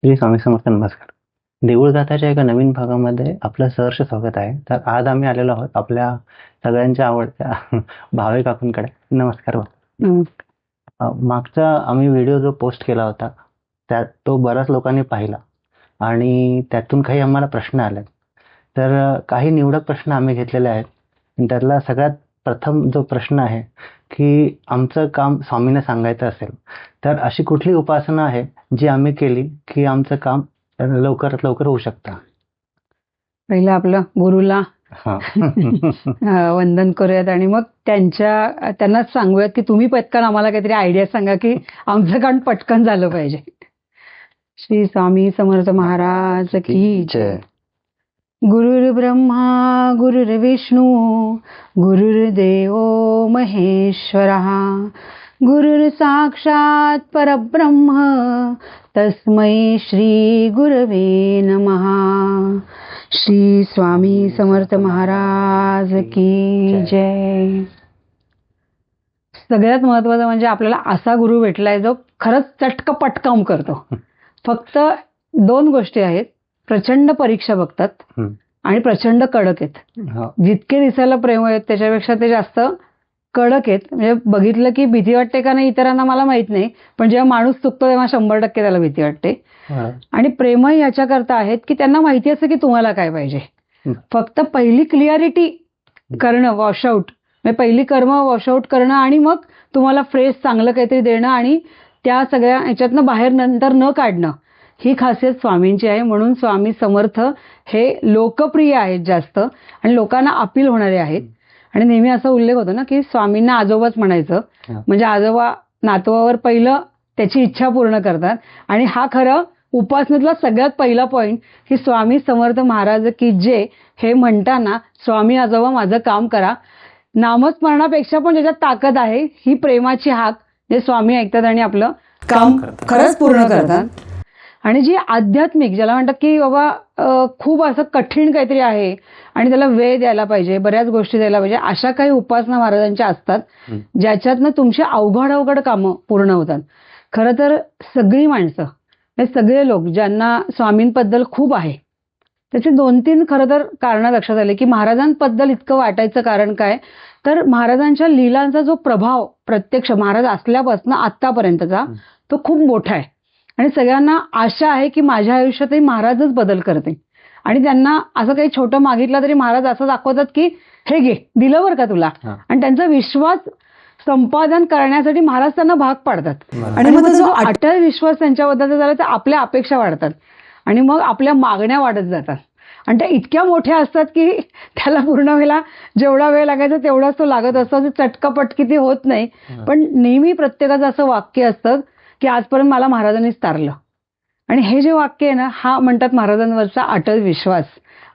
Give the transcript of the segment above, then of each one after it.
श्री स्वामी समर्थ. नमस्कार. देऊळ गाथाच्या एका नवीन भागामध्ये आपलं सहर्ष स्वागत आहे. तर आज आम्ही आलेलो आहोत आपल्या सगळ्यांच्या आवडत्या भावे काकूंकडे. नमस्कार भाऊ. मागचा आम्ही व्हिडिओ जो पोस्ट केला होता त्यात तो बऱ्याच लोकांनी पाहिला आणि त्यातून काही आम्हाला प्रश्न आले. तर काही निवडक प्रश्न आम्ही घेतलेले आहेत. त्यातला सगळ्यात प्रथम जो प्रश्न आहे की आमचं काम स्वामींना सांगायचं असेल तर अशी कुठली उपासना आहे जी आम्ही केली की आमचं काम लवकरात लवकर होऊ शकतं. पहिलं आपलं गुरुला हा. वंदन करूयात आणि मग त्यांनाच सांगूयात की तुम्ही पटकन आम्हाला काहीतरी आयडिया सांगा की आमचं काम पटकन झालं पाहिजे. श्री स्वामी समर्थ महाराज की जय. गुरुर् ब्रह्मा गुरुर्विष्णू गुरुर्देव महेश्वरः गुरुर् साक्षात परब्रह्म तस्मै श्री गुरवे नमः. श्री स्वामी समर्थ महाराज की जय. सगळ्यात महत्वाचं म्हणजे आपल्याला असा गुरु भेटलाय जो खरंच चटक पटकम करतो. फक्त दोन गोष्टी आहेत, प्रचंड परीक्षा बघतात आणि प्रचंड कडक आहेत. जितके दिसायला प्रेम आहेत त्याच्यापेक्षा ते जास्त कडक आहेत. म्हणजे बघितलं की भीती वाटते का नाही इतरांना मला माहित नाही, पण जेव्हा माणूस चुकतो तेव्हा 100% त्याला भीती वाटते. आणि प्रेमही याच्याकरता आहेत की त्यांना माहिती असतं की तुम्हाला काय पाहिजे. फक्त पहिली क्लिअरिटी करणं, वॉशआउट म्हणजे पहिली कर्म वॉशआउट करणं आणि मग तुम्हाला फ्रेश चांगलं काहीतरी देणं आणि त्या सगळ्या ह्याच्यातनं बाहेर नंतर न काढणं, ही खासियत स्वामींची आहे. म्हणून स्वामी समर्थ हे लोकप्रिय आहेत जास्त आणि लोकांना अपील होणारे आहेत. आणि नेहमी असा उल्लेख होतो ना की स्वामींना आजोबाच म्हणायचं, म्हणजे आजोबा नातवावर पहिलं त्याची इच्छा पूर्ण करतात. आणि हा खरं उपासनेतला सगळ्यात पहिला पॉईंट की स्वामी समर्थ महाराज की जे हे म्हणताना स्वामी आजोबा माझं काम करा, नामस्मरणापेक्षा पण ज्याच्यात ताकद आहे ही प्रेमाची हाक, जे स्वामी ऐकतात आणि आपलं काम खरंच पूर्ण करतात. आणि जी आध्यात्मिक, ज्याला म्हणतात की बाबा खूप असं कठीण काहीतरी आहे आणि त्याला वेळ द्यायला पाहिजे, बऱ्याच गोष्टी द्यायला पाहिजे, अशा काही उपासना महाराजांच्या असतात ज्याच्यातनं तुमची अवघड कामं पूर्ण होतात. खरं तर सगळी माणसं, हे सगळे लोक ज्यांना स्वामींबद्दल खूप आहे त्याचे 2-3 खरं तर कारणं लक्षात आले की महाराजांबद्दल इतकं वाटायचं कारण काय, तर महाराजांच्या लीलांचा जो प्रभाव प्रत्यक्ष महाराज असल्यापासून आतापर्यंतचा तो खूप मोठा आहे. आणि सगळ्यांना आशा आहे की माझ्या आयुष्यातही महाराजच बदल करते. आणि त्यांना असं काही छोटं मागितलं तरी महाराज असं दाखवतात की हे घे, दिलं बरं का तुला. आणि त्यांचा विश्वास संपादन करण्यासाठी महाराज त्यांना भाग पाडतात. आणि मग जो अटळ विश्वास त्यांच्याबद्दल झाला तर आपल्या अपेक्षा वाढतात आणि मग आपल्या मागण्या वाढत जातात. आणि त्या इतक्या मोठ्या असतात की त्याला पूर्ण व्हायला जेवढा वेळ लागायचा तेवढाच तो लागत असतो. चटकापट किती होत नाही. पण नेहमी प्रत्येकाचं असं वाक्य असतं की आजपर्यंत मला महाराजांनीच तारलं. आणि हे जे वाक्य आहे ना, हा म्हणतात महाराजांवरचा अटळ विश्वास.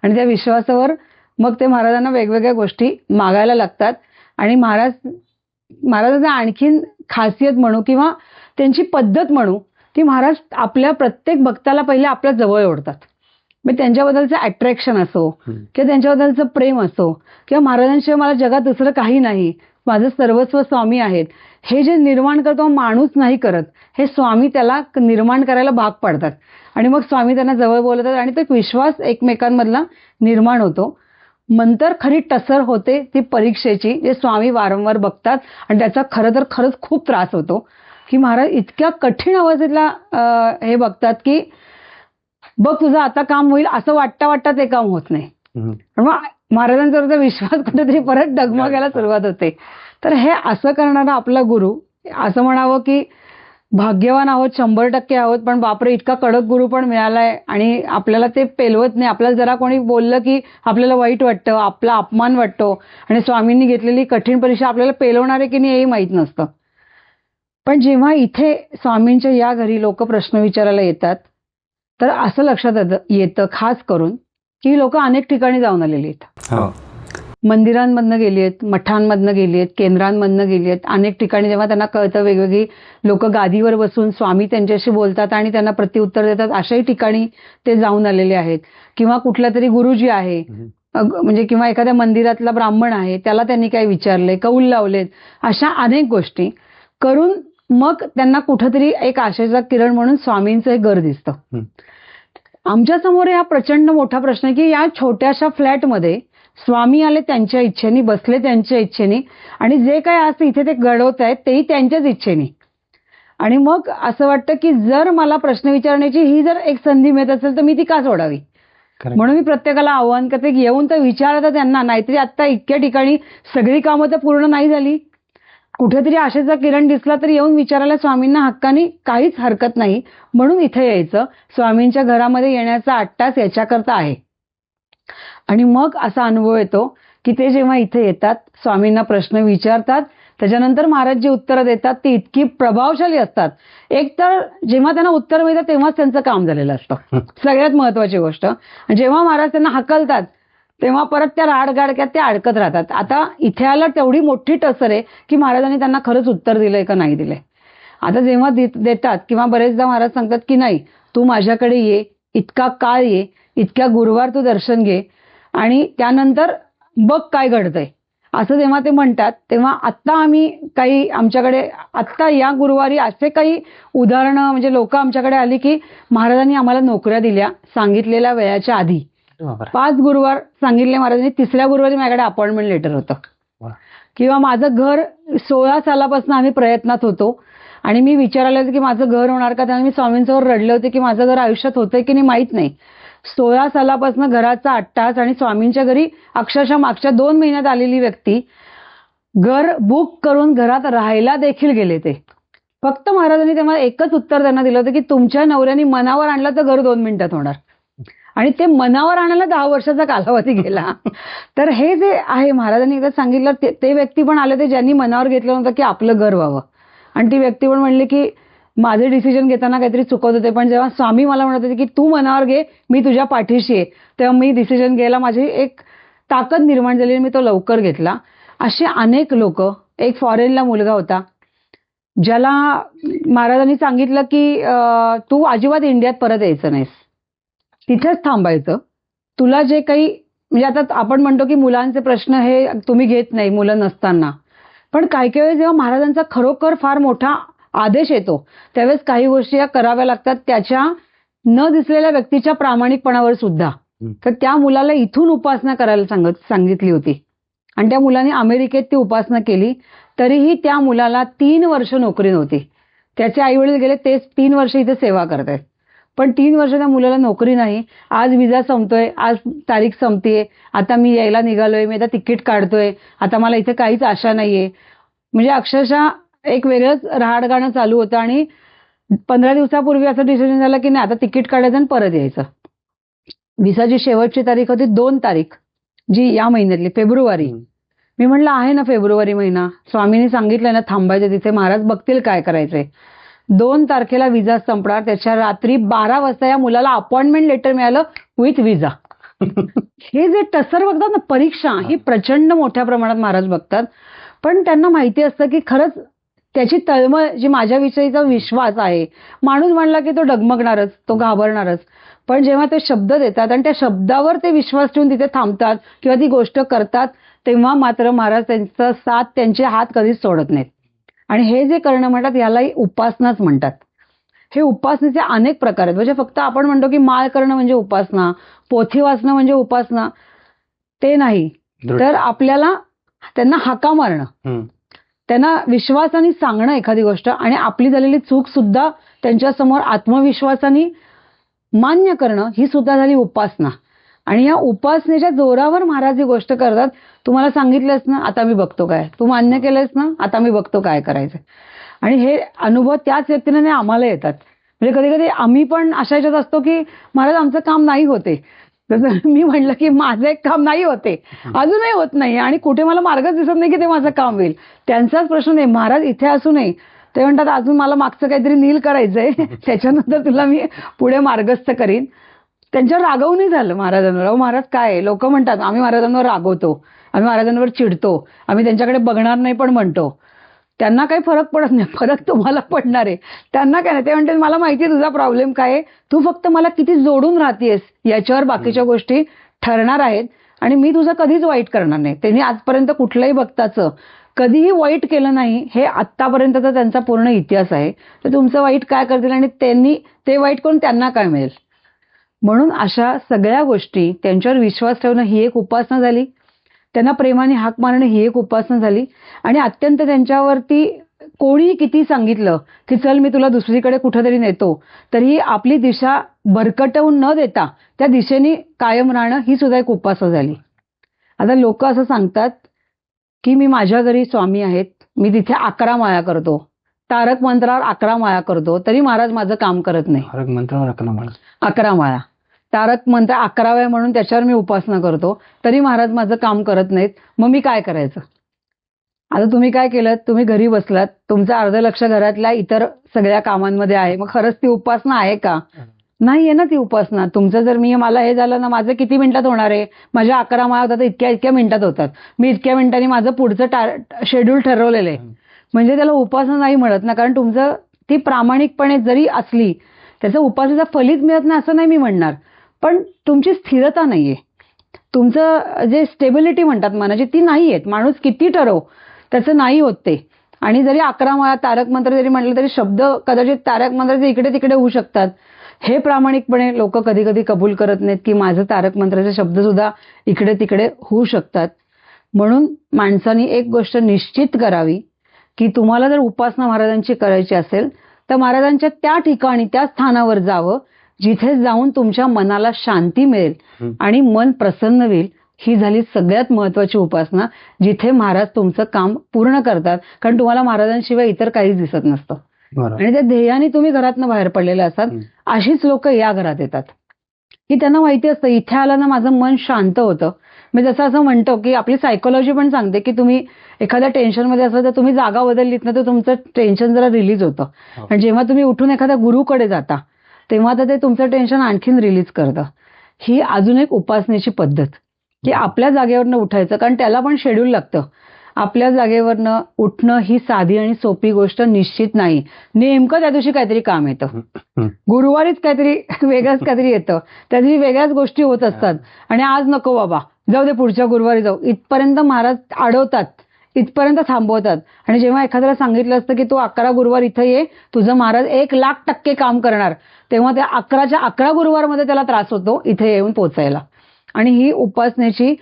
आणि त्या विश्वासावर मग ते महाराजांना वेगवेगळ्या गोष्टी मागायला लागतात. आणि महाराजांचा आणखीन खासियत म्हणू किंवा त्यांची पद्धत म्हणू की महाराज आपल्या प्रत्येक भक्ताला पहिले आपल्या जवळ ओढतात. मग त्यांच्याबद्दलचं अट्रॅक्शन असो किंवा त्यांच्याबद्दलचं प्रेम असो किंवा महाराजांशिवाय मला जगात दुसरं काही नाही, माझं सर्वस्व स्वामी आहेत, हे जे निर्माण करतो माणूस नाही करत, हे स्वामी त्याला निर्माण करायला भाग पाडतात. आणि मग स्वामी त्यांना जवळ बोलतात आणि तो एक विश्वास एकमेकांमधला निर्माण होतो. नंतर खरी टसर होते ती परीक्षेची, जे स्वामी वारंवार बघतात आणि त्याचा खरंच खूप त्रास होतो की महाराज इतक्या कठीण अवस्थेतला हे बघतात की बघ तुझं आता काम होईल असं वाटता ते काम होत नाही. मग महाराजांचा विश्वास कुठेतरी परत डगमगायला सुरुवात होते. तर हे असं करणारा आपला गुरु, असं म्हणावं की भाग्यवान आहोत, 100% आहोत. पण बापरे, इतका कडक गुरु पण मिळालाय आणि आपल्याला ते पेलवत नाही. आपल्याला जरा कोणी बोललं की आपल्याला वाईट वाटतं, आपला अपमान वाटतो आणि स्वामींनी घेतलेली कठीण परीक्षा आपल्याला पेलवणार आहे की नाही हेही माहीत नसतं. पण जेव्हा इथे स्वामींच्या या घरी लोक प्रश्न विचारायला येतात तर असं लक्षात येतं खास करून की लोक अनेक ठिकाणी जाऊन आलेली आहेत. मंदिरांमधनं गेली आहेत, मठांमधनं गेली आहेत, केंद्रांमधनं गेली आहेत. अनेक ठिकाणी जेव्हा त्यांना कळतं वेगवेगळी लोक गादीवर बसून स्वामी त्यांच्याशी बोलतात आणि त्यांना प्रत्युत्तर देतात, अशाही ठिकाणी ते जाऊन आलेले आहेत. किंवा कुठला तरी गुरुजी आहे, म्हणजे किंवा एखाद्या मंदिरातला ब्राह्मण आहे, त्याला त्यांनी काय विचारले, कौल लावलेत, अशा अनेक गोष्टी करून मग त्यांना कुठंतरी एक आशेचा किरण म्हणून स्वामींचं एक घर दिसतं. आमच्या समोर हा प्रचंड मोठा प्रश्न आहे की या छोट्याशा फ्लॅटमध्ये स्वामी आले त्यांच्या इच्छेने, बसले त्यांच्या इच्छेने, आणि जे काही आज इथे ते घडवत आहेत तेही त्यांच्याच इच्छेने. आणि मग असं वाटतं की जर मला प्रश्न विचारण्याची ही जर एक संधी मिळत असेल तर मी ती का सोडावी. म्हणून मी प्रत्येकाला आव्हान करते की येऊन तर विचारता त्यांना, नाहीतरी आता इतक्या ठिकाणी सगळी कामं तर पूर्ण नाही झाली, कुठेतरी आशेचा किरण दिसला तर येऊन विचारायला स्वामींना हक्कानी काहीच हरकत नाही. म्हणून इथे यायचं, स्वामींच्या घरामध्ये येण्याचा 8 तास याच्याकरता आहे. आणि मग असा अनुभव येतो की ते जेव्हा इथे येतात, स्वामींना प्रश्न विचारतात, त्याच्यानंतर महाराज जी उत्तरं देतात ती इतकी प्रभावशाली असतात. एक तर जेव्हा त्यांना उत्तर मिळतं तेव्हाच त्यांचं काम झालेलं असतं, सगळ्यात महत्वाची गोष्ट. जेव्हा महाराज त्यांना हकलतात तेव्हा परत त्या राडगाडक्यात ते अडकत राहतात. आता इथे आलं तेवढी मोठी टसर आहे की महाराजांनी त्यांना खरंच उत्तर दिलंय का नाही दिलंय. आता जेव्हा देतात किंवा बरेचदा महाराज सांगतात की नाही, तू माझ्याकडे ये, इतका काळ ये, इतक्या गुरुवार तू दर्शन घे आणि त्यानंतर बघ काय घडतंय, असं जेव्हा ते म्हणतात तेव्हा आत्ता आम्ही काही आमच्याकडे आत्ता या गुरुवारी असे काही उदाहरणं, म्हणजे लोक आमच्याकडे आली की महाराजांनी आम्हाला नोकऱ्या दिल्या सांगितलेल्या वेळाच्या आधी. 5 गुरुवार सांगितले महाराजांनी, 3ऱ्या गुरुवारी माझ्याकडे अपॉइंटमेंट लेटर होतं. किंवा माझं घर 16 सालापासून आम्ही प्रयत्नात होतो आणि मी विचारायला होते की माझं घर होणार का, त्यामुळे मी स्वामींसमोर रडले होते की माझं घर आयुष्यात होतंय की नाही माहीत नाही. 16 सालापासून घराचा 8 तास आणि स्वामींच्या घरी अक्षरशः मागच्या 2 महिन्यात आलेली व्यक्ती घर बुक करून घरात राहायला देखील गेले. ते फक्त महाराजांनी तेव्हा एकच उत्तर त्यांना दिलं होतं की तुमच्या नवऱ्याने मनावर आणलं तर घर 2 मिनिटात होणार, आणि ते मनावर आणायला 10 वर्षाचा कालावधी गेला. तर हे जे आहे महाराजांनी एकदा सांगितलं, ते व्यक्ती पण आले होते ज्यांनी मनावर घेतलं नव्हतं की आपलं घर व्हावं, आणि ती व्यक्ती पण म्हणली की माझे डिसिजन घेताना काहीतरी चुकत होते, पण जेव्हा स्वामी मला म्हणत होते की तू मनावर घे, मी तुझ्या पाठीशी आहे, तेव्हा मी डिसिजन घ्यायला माझी एक ताकद निर्माण झाली, मी तो लवकर घेतला. असे अनेक लोक. एक फॉरेनला मुलगा होता ज्याला महाराजांनी सांगितलं की तू अजिबात इंडियात परत यायचं नाहीस, तिथेच थांबायचं, तुला जे काही, म्हणजे आता आपण म्हणतो की मुलांचे प्रश्न हे तुम्ही घेत नाही मुलं नसताना, पण काही काही वेळेस जेव्हा महाराजांचा खरोखर फार मोठा आदेश येतो त्यावेळेस काही गोष्टी या कराव्या लागतात, त्याच्या न दिसलेल्या व्यक्तीच्या प्रामाणिकपणावर सुद्धा. तर त्या मुलाला इथून उपासना करायला सांगितली होती आणि त्या मुलाने अमेरिकेत ती उपासना केली, तरीही त्या मुलाला 3 वर्ष नोकरी नव्हती. त्याचे आई वडील गेले, ते 3 वर्ष इथे सेवा करतायत, पण 3 वर्ष त्या मुलाला नोकरी नाही. आज विजा संपतोय, आज तारीख संपतीये, आता मी यायला निघालोय, मी आता तिकीट काढतोय, आता मला इथे काहीच आशा नाहीये. म्हणजे अक्षरशः एक वेगळंच रहाडगाणं चालू होतं. आणि 15 दिवसापूर्वी असं डिसिजन झालं की नाही, आता तिकीट काढायचं आणि परत यायचं. विसाची शेवटची तारीख होती 2 तारीख, जी या महिन्यातली फेब्रुवारी. मी म्हणलं आहे ना फेब्रुवारी महिना, स्वामींनी सांगितलं ना थांबायचं तिथे, महाराज बघतील काय करायचंय. 2 तारखेला विजा संपणार, त्याच्या रात्री 12 वाजता या मुलाला अपॉइंटमेंट लेटर मिळालं विथ विजा. हे जे टसर बघतात ना, परीक्षा ही प्रचंड मोठ्या प्रमाणात महाराज बघतात, पण त्यांना माहिती असतं की खरंच त्याची तळमळ जी माझ्याविषयीचा विश्वास आहे, माणूस म्हणला की तो डगमगणारच, तो घाबरणारच, पण जेव्हा ते शब्द देतात आणि त्या शब्दावर ते विश्वास ठेवून तिथे थांबतात किंवा ती गोष्ट करतात, तेव्हा मात्र महाराज त्यांचा साथ, त्यांचे हात कधीच सोडत नाहीत. आणि हे जे करणं म्हणतात यालाही उपासनाच म्हणतात. हे उपासनेचे अनेक प्रकार आहेत. म्हणजे फक्त आपण म्हणतो की माळ करणं म्हणजे उपासना, पोथी वाचणं म्हणजे उपासना, ते नाही. तर आपल्याला त्यांना हाका मारणं, त्यांना विश्वासाने सांगणं एखादी गोष्ट, आणि आपली झालेली चूक सुद्धा त्यांच्यासमोर आत्मविश्वासाने मान्य करणं, ही सुद्धा झाली उपासना. आणि या उपासनेच्या जोरावर महाराज ही गोष्ट करतात. तुम्हाला सांगितलंच ना, आता मी बघतो काय, तू मान्य केलंयस ना, आता मी बघतो काय करायचं. आणि हे अनुभव त्याच व्यक्तीने आम्हाला येतात. म्हणजे कधी कधी आम्ही पण अशा ह्याच्यात असतो की महाराज आमचं काम नाही होते. जसं मी म्हणलं की माझं एक काम नाही होते, अजूनही होत नाही, आणि कुठे मला मार्गच दिसत नाही की ते माझं काम होईल. त्यांचाच प्रश्न नाही, महाराज इथे असू नये, ते म्हणतात अजून मला मागचं काहीतरी नील करायचंय, त्याच्यानंतर तुला मी पुढे मार्गस्थ करीन. त्यांच्यावर रागवूनही झालं महाराजांवर. अहो महाराज काय, लोक म्हणतात आम्ही महाराजांवर रागवतो, आम्ही महाराजांवर चिडतो, आम्ही त्यांच्याकडे बघणार नाही पण म्हणतो. त्यांना काही फरक पडत नाही, फरक तुम्हाला पडणार आहे. त्यांना काय नाही, ते म्हणते मला माहिती आहे तुझा प्रॉब्लेम काय आहे, तू फक्त मला किती जोडून राहतेस याच्यावर बाकीच्या गोष्टी ठरणार आहेत, आणि मी तुझं कधीच वाईट करणार नाही. त्यांनी आजपर्यंत कुठल्याही भक्ताचं कधीही वाईट केलं नाही हे आत्तापर्यंतचा त्यांचा पूर्ण इतिहास आहे. तर तुमचं वाईट काय करतील आणि त्यांनी ते वाईट करून त्यांना काय मिळेल. म्हणून अशा सगळ्या गोष्टी, त्यांच्यावर विश्वास ठेवणं ही एक उपासना झाली, त्यांना प्रेमाने हाक मारणं ही एक उपासना झाली, आणि अत्यंत त्यांच्यावरती कोणीही किती सांगितलं की चल मी तुला दुसरीकडे कुठेतरी नेतो, तरीही आपली दिशा भरकटवून न देता त्या दिशेने कायम राहणं ही सुद्धा एक उपासना झाली. आता लोक असं सांगतात की मी माझ्या घरी स्वामी आहेत, मी तिथे 11 माळा करतो, तारक मंत्रावर 11 माळा करतो, तरी महाराज माझं काम करत नाही. तारक मंत्रावर 11 माळा. 11 माळा तारक मंत्र 11व्या म्हणून त्याच्यावर मी उपासना करतो, तरी महाराज माझं काम करत नाहीत. मग मी काय करायचं. आता तुम्ही काय केलं, तुम्ही घरी बसलात, तुमचं अर्ध लक्ष घरातल्या इतर सगळ्या कामांमध्ये आहे, मग खरंच ती उपासना आहे का. नाहीये ना ती उपासना. तुमचं जर मला हे झालं ना, माझं किती मिनिटात होणार आहे, माझ्या 11 माळा होतात इतक्या मिनिटात होतात, मी इतक्या मिनिटांनी माझं पुढचं शेड्यूल ठरवलेलं आहे, म्हणजे त्याला उपासना नाही म्हणत ना. कारण तुमचं ती प्रामाणिकपणे जरी असली, त्याचं उपासनेचं फलित मिळत नाही असं नाही मी म्हणणार, पण तुमची स्थिरता नाहीये, तुमचं जे स्टेबिलिटी म्हणतात मनाची ती नाही आहेत. माणूस किती ठरव त्याचं नाही होत ते. आणि जरी 11 माळा तारक मंत्र जरी म्हटलं तरी शब्द कदाचित तारक मंत्राचे इकडे तिकडे होऊ शकतात. हे प्रामाणिकपणे लोक कधी कधी कबूल करत नाहीत की माझं तारक मंत्राचे शब्द सुद्धा इकडे तिकडे होऊ शकतात. म्हणून माणसाने एक गोष्ट निश्चित करावी की तुम्हाला जर उपासना महाराजांची करायची असेल तर महाराजांच्या त्या ठिकाणी त्या स्थानावर जावं जिथे जाऊन तुमच्या मनाला शांती मिळेल आणि मन प्रसन्न होईल. ही झाली सगळ्यात महत्वाची उपासना, जिथे महाराज तुमचं काम पूर्ण करतात. कारण तुम्हाला महाराजांशिवाय इतर काहीच दिसत नसतं आणि त्या ध्येयाने तुम्ही घरातनं बाहेर पडलेले असतात. अशीच लोक या घरात येतात की त्यांना माहिती असतं इथे आलं ना माझं मन शांत होतं. मी जसं असं म्हणतो की आपली सायकोलॉजी पण सांगते की तुम्ही एखाद्या टेन्शनमध्ये असलं तर तुम्ही जागा बदललीत ना तर तुमचं टेन्शन जरा रिलीज होतं. आणि जेव्हा तुम्ही उठून एखाद्या गुरुकडे जाता तेव्हा तर ते तुमचं टेन्शन आणखीन रिलीज करतं. ही अजून एक उपासनेची पद्धत की आपल्या जागेवरनं उठायचं, कारण त्याला पण शेड्यूल लागतं. आपल्या जागेवरनं उठणं ही साधी आणि सोपी गोष्ट निश्चित नाही. नेमकं त्या दिवशी काहीतरी काम येतं, गुरुवारीच काहीतरी वेगळंच काहीतरी येतं, त्या दिवशी वेगळ्याच गोष्टी होत असतात. आणि आज नको बाबा जाऊ दे पुढच्या गुरुवारी जाऊ, इथपर्यंत महाराज अडवतात, इथपर्यंत थांबवतात. आणि जेव्हा एखाद्याला सांगितलं असतं की तू 11 गुरुवार इथं ये, तुझं महाराज 1,00,000% काम करणार, तेव्हा त्या 11च्या 11 गुरुवारमध्ये त्याला त्रास होतो इथे येऊन पोचायला. आणि ही उपासनेची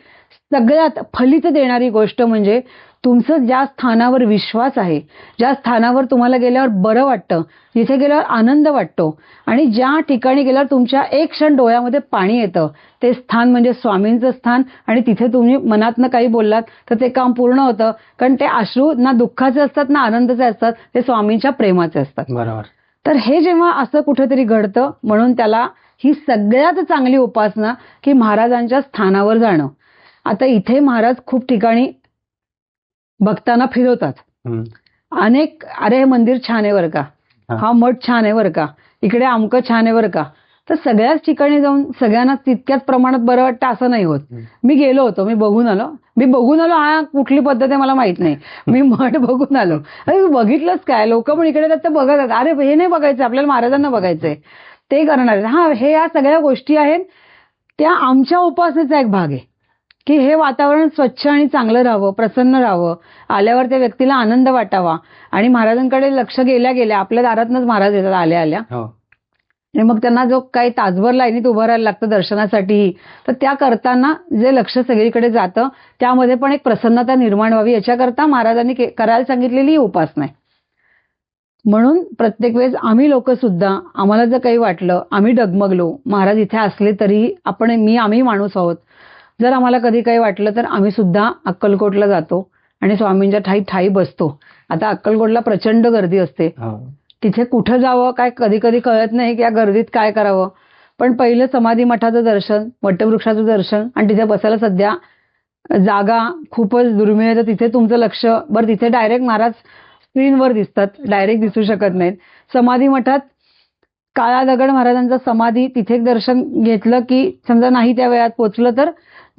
सगळ्यात फलित देणारी गोष्ट म्हणजे तुमचं ज्या स्थानावर विश्वास आहे, ज्या स्थानावर तुम्हाला गेल्यावर बरं वाटतं, जिथे गेल्यावर आनंद वाटतो आणि ज्या ठिकाणी गेल्यावर तुमच्या एक क्षण डोळ्यामध्ये पाणी येतं, ते स्थान म्हणजे स्वामींचं स्थान. आणि तिथे तुम्ही मनातनं काही बोललात तर ते काम पूर्ण होतं. कारण ते अश्रू ना दुःखाचे असतात ना आनंदाचे असतात, ते स्वामींच्या प्रेमाचे असतात. बरोबर. तर हे जेव्हा असं कुठेतरी घडतं, म्हणून त्याला ही सगळ्यात चांगली उपासना की महाराजांच्या स्थानावर जाणं. आता इथे महाराज खूप ठिकाणी भक्तांना फिरवतात. अनेक अरे हे मंदिर छान आहे बरं का, हा मठ छान आहे बरं का, इकडे अमकं छान आहे बरं का. तर सगळ्याच ठिकाणी जाऊन सगळ्यांना तितक्याच प्रमाणात बरं वाटतं असं नाही होत. मी गेलो होतो, मी बघून आलो हा कुठली पद्धत आहे मला माहित नाही, मी मठ बघून आलो. अरे तू बघितलंच काय, लोक पण इकडे जातात ते बघत, अरे हे नाही बघायचं आपल्याला, महाराजांना बघायचंय, ते करणार. हा हे या सगळ्या गोष्टी आहेत, त्या आमच्या उपासनेचा एक भाग आहे की हे वातावरण स्वच्छ आणि चांगलं राहावं, प्रसन्न राहावं, आल्यावर त्या व्यक्तीला आनंद वाटावा. आणि महाराजांकडे लक्ष गेल्या आपल्या दारातनच महाराज येतात आल्या आणि मग त्यांना जो काही तासभर लाईनीत उभं राहायला लागतं दर्शनासाठी, तर त्या करताना जे लक्ष सगळीकडे जातं त्यामध्ये पण एक प्रसन्नता निर्माण व्हावी याच्याकरता महाराजांनी करायला सांगितलेली ही उपासना आहे. म्हणून प्रत्येक वेळेस आम्ही लोक सुद्धा, आम्हाला जर काही वाटलं, आम्ही डगमगलो, महाराज इथे असले तरी आम्ही माणूस आहोत, जर आम्हाला कधी काही वाटलं तर आम्ही सुद्धा अक्कलकोटला जातो आणि स्वामींच्या ठाई बसतो. आता अक्कलकोटला प्रचंड गर्दी असते, तिथे कुठं जावं काय कधी कधी कळत नाही की या गर्दीत काय करावं. पण पहिलं समाधी मठाचं दर्शन, वटवृक्षाचं दर्शन, आणि तिथे बसायला सध्या जागा खूपच दुर्मिळ आहे, तर तिथे तुमचं लक्ष बरं, तिथे डायरेक्ट महाराज स्क्रीनवर दिसतात, डायरेक्ट दिसू शकत नाहीत. समाधी मठात काळा दगड महाराजांचा समाधी, तिथे दर्शन घेतलं की समजा नाही त्या वेळात पोचलं तर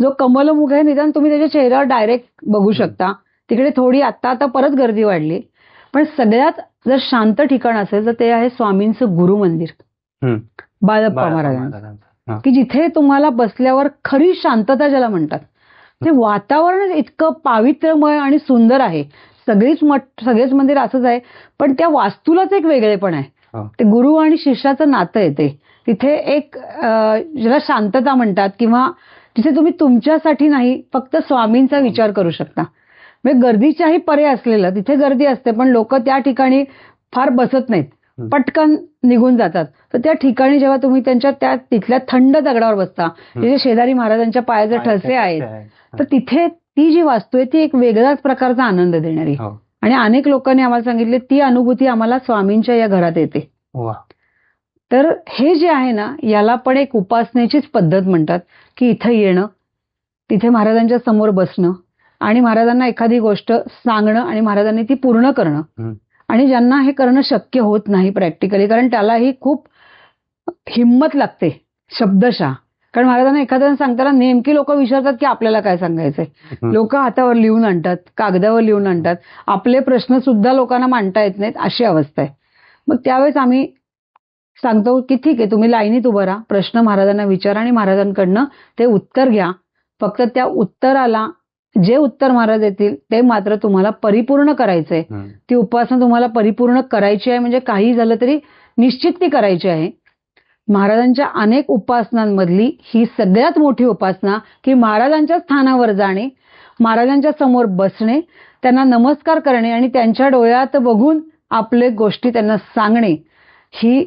जो कमलमुख आहे निदान तुम्ही त्याच्या चेहऱ्यावर डायरेक्ट बघू शकता. तिकडे थोडी आता परत गर्दी वाढली, पण सगळ्यात जर शांत ठिकाण असेल तर ते आहे स्वामींचं गुरु मंदिर, बाळप्पा महाराजांचं, की जिथे तुम्हाला बसल्यावर खरी शांतता ज्याला म्हणतात, ते वातावरण इतकं पावित्र्यमय आणि सुंदर आहे. सगळीच मठ, सगळेच मंदिर असंच आहे, पण त्या वास्तूलाच एक वेगळेपण आहे. हो. ते गुरु आणि शिष्याचं नातं येते तिथे. एक ज्याला शांतता म्हणतात, किंवा जिथे तुम्ही तुमच्यासाठी नाही फक्त स्वामींचा विचार करू शकता. म्हणजे गर्दीच्याही परे असलेलं, तिथे गर्दी असते पण लोक त्या ठिकाणी फार बसत नाहीत, पटकन निघून जातात. तर त्या ठिकाणी जेव्हा तुम्ही त्यांच्या त्या तिथल्या थंड दगडावर बसता, तिथे शेजारी महाराजांच्या पायाचे ठसे आहेत, तर तिथे ती जी वास्तू आहे ती एक वेगळ्याच प्रकारचा आनंद देणारी. हो. आणि अनेक लोकांनी आम्हाला सांगितले ती अनुभूती आम्हाला स्वामींच्या या घरात येते. वा. तर हे जे आहे ना, याला पण एक उपासनेचीच पद्धत म्हणतात, की इथं येणं, तिथे महाराजांच्या समोर बसणं आणि महाराजांना एखादी गोष्ट सांगणं आणि महाराजांनी ती पूर्ण करणं. आणि ज्यांना हे करणं शक्य होत नाही प्रॅक्टिकली, कारण त्यालाही खूप हिंमत लागते शब्दशः. कारण महाराजांना एखाद्याला सांगताना नेमकी लोक विचारतात की आपल्याला काय सांगायचंय. लोक हातावर लिहून आणतात, कागदावर लिहून आणतात, आपले प्रश्न सुद्धा लोकांना मांडता येत नाहीत, अशी अवस्था आहे. मग त्यावेळेस आम्ही सांगतो की ठीक आहे, तुम्ही लाईनीत उभं राहा, प्रश्न महाराजांना विचारा आणि महाराजांकडनं ते उत्तर घ्या. फक्त त्या उत्तराला जे उत्तर महाराज देतील ते मात्र तुम्हाला परिपूर्ण करायचंय. ती उपासना तुम्हाला परिपूर्ण करायची आहे, म्हणजे काही झालं तरी निश्चित ती करायची आहे. महाराजांच्या अनेक उपासनांमधली ही सगळ्यात मोठी उपासना, की महाराजांच्या स्थानावर जाणे, महाराजांच्या समोर बसणे, त्यांना नमस्कार करणे आणि त्यांच्या डोळ्यात बघून आपले गोष्टी त्यांना सांगणे, ही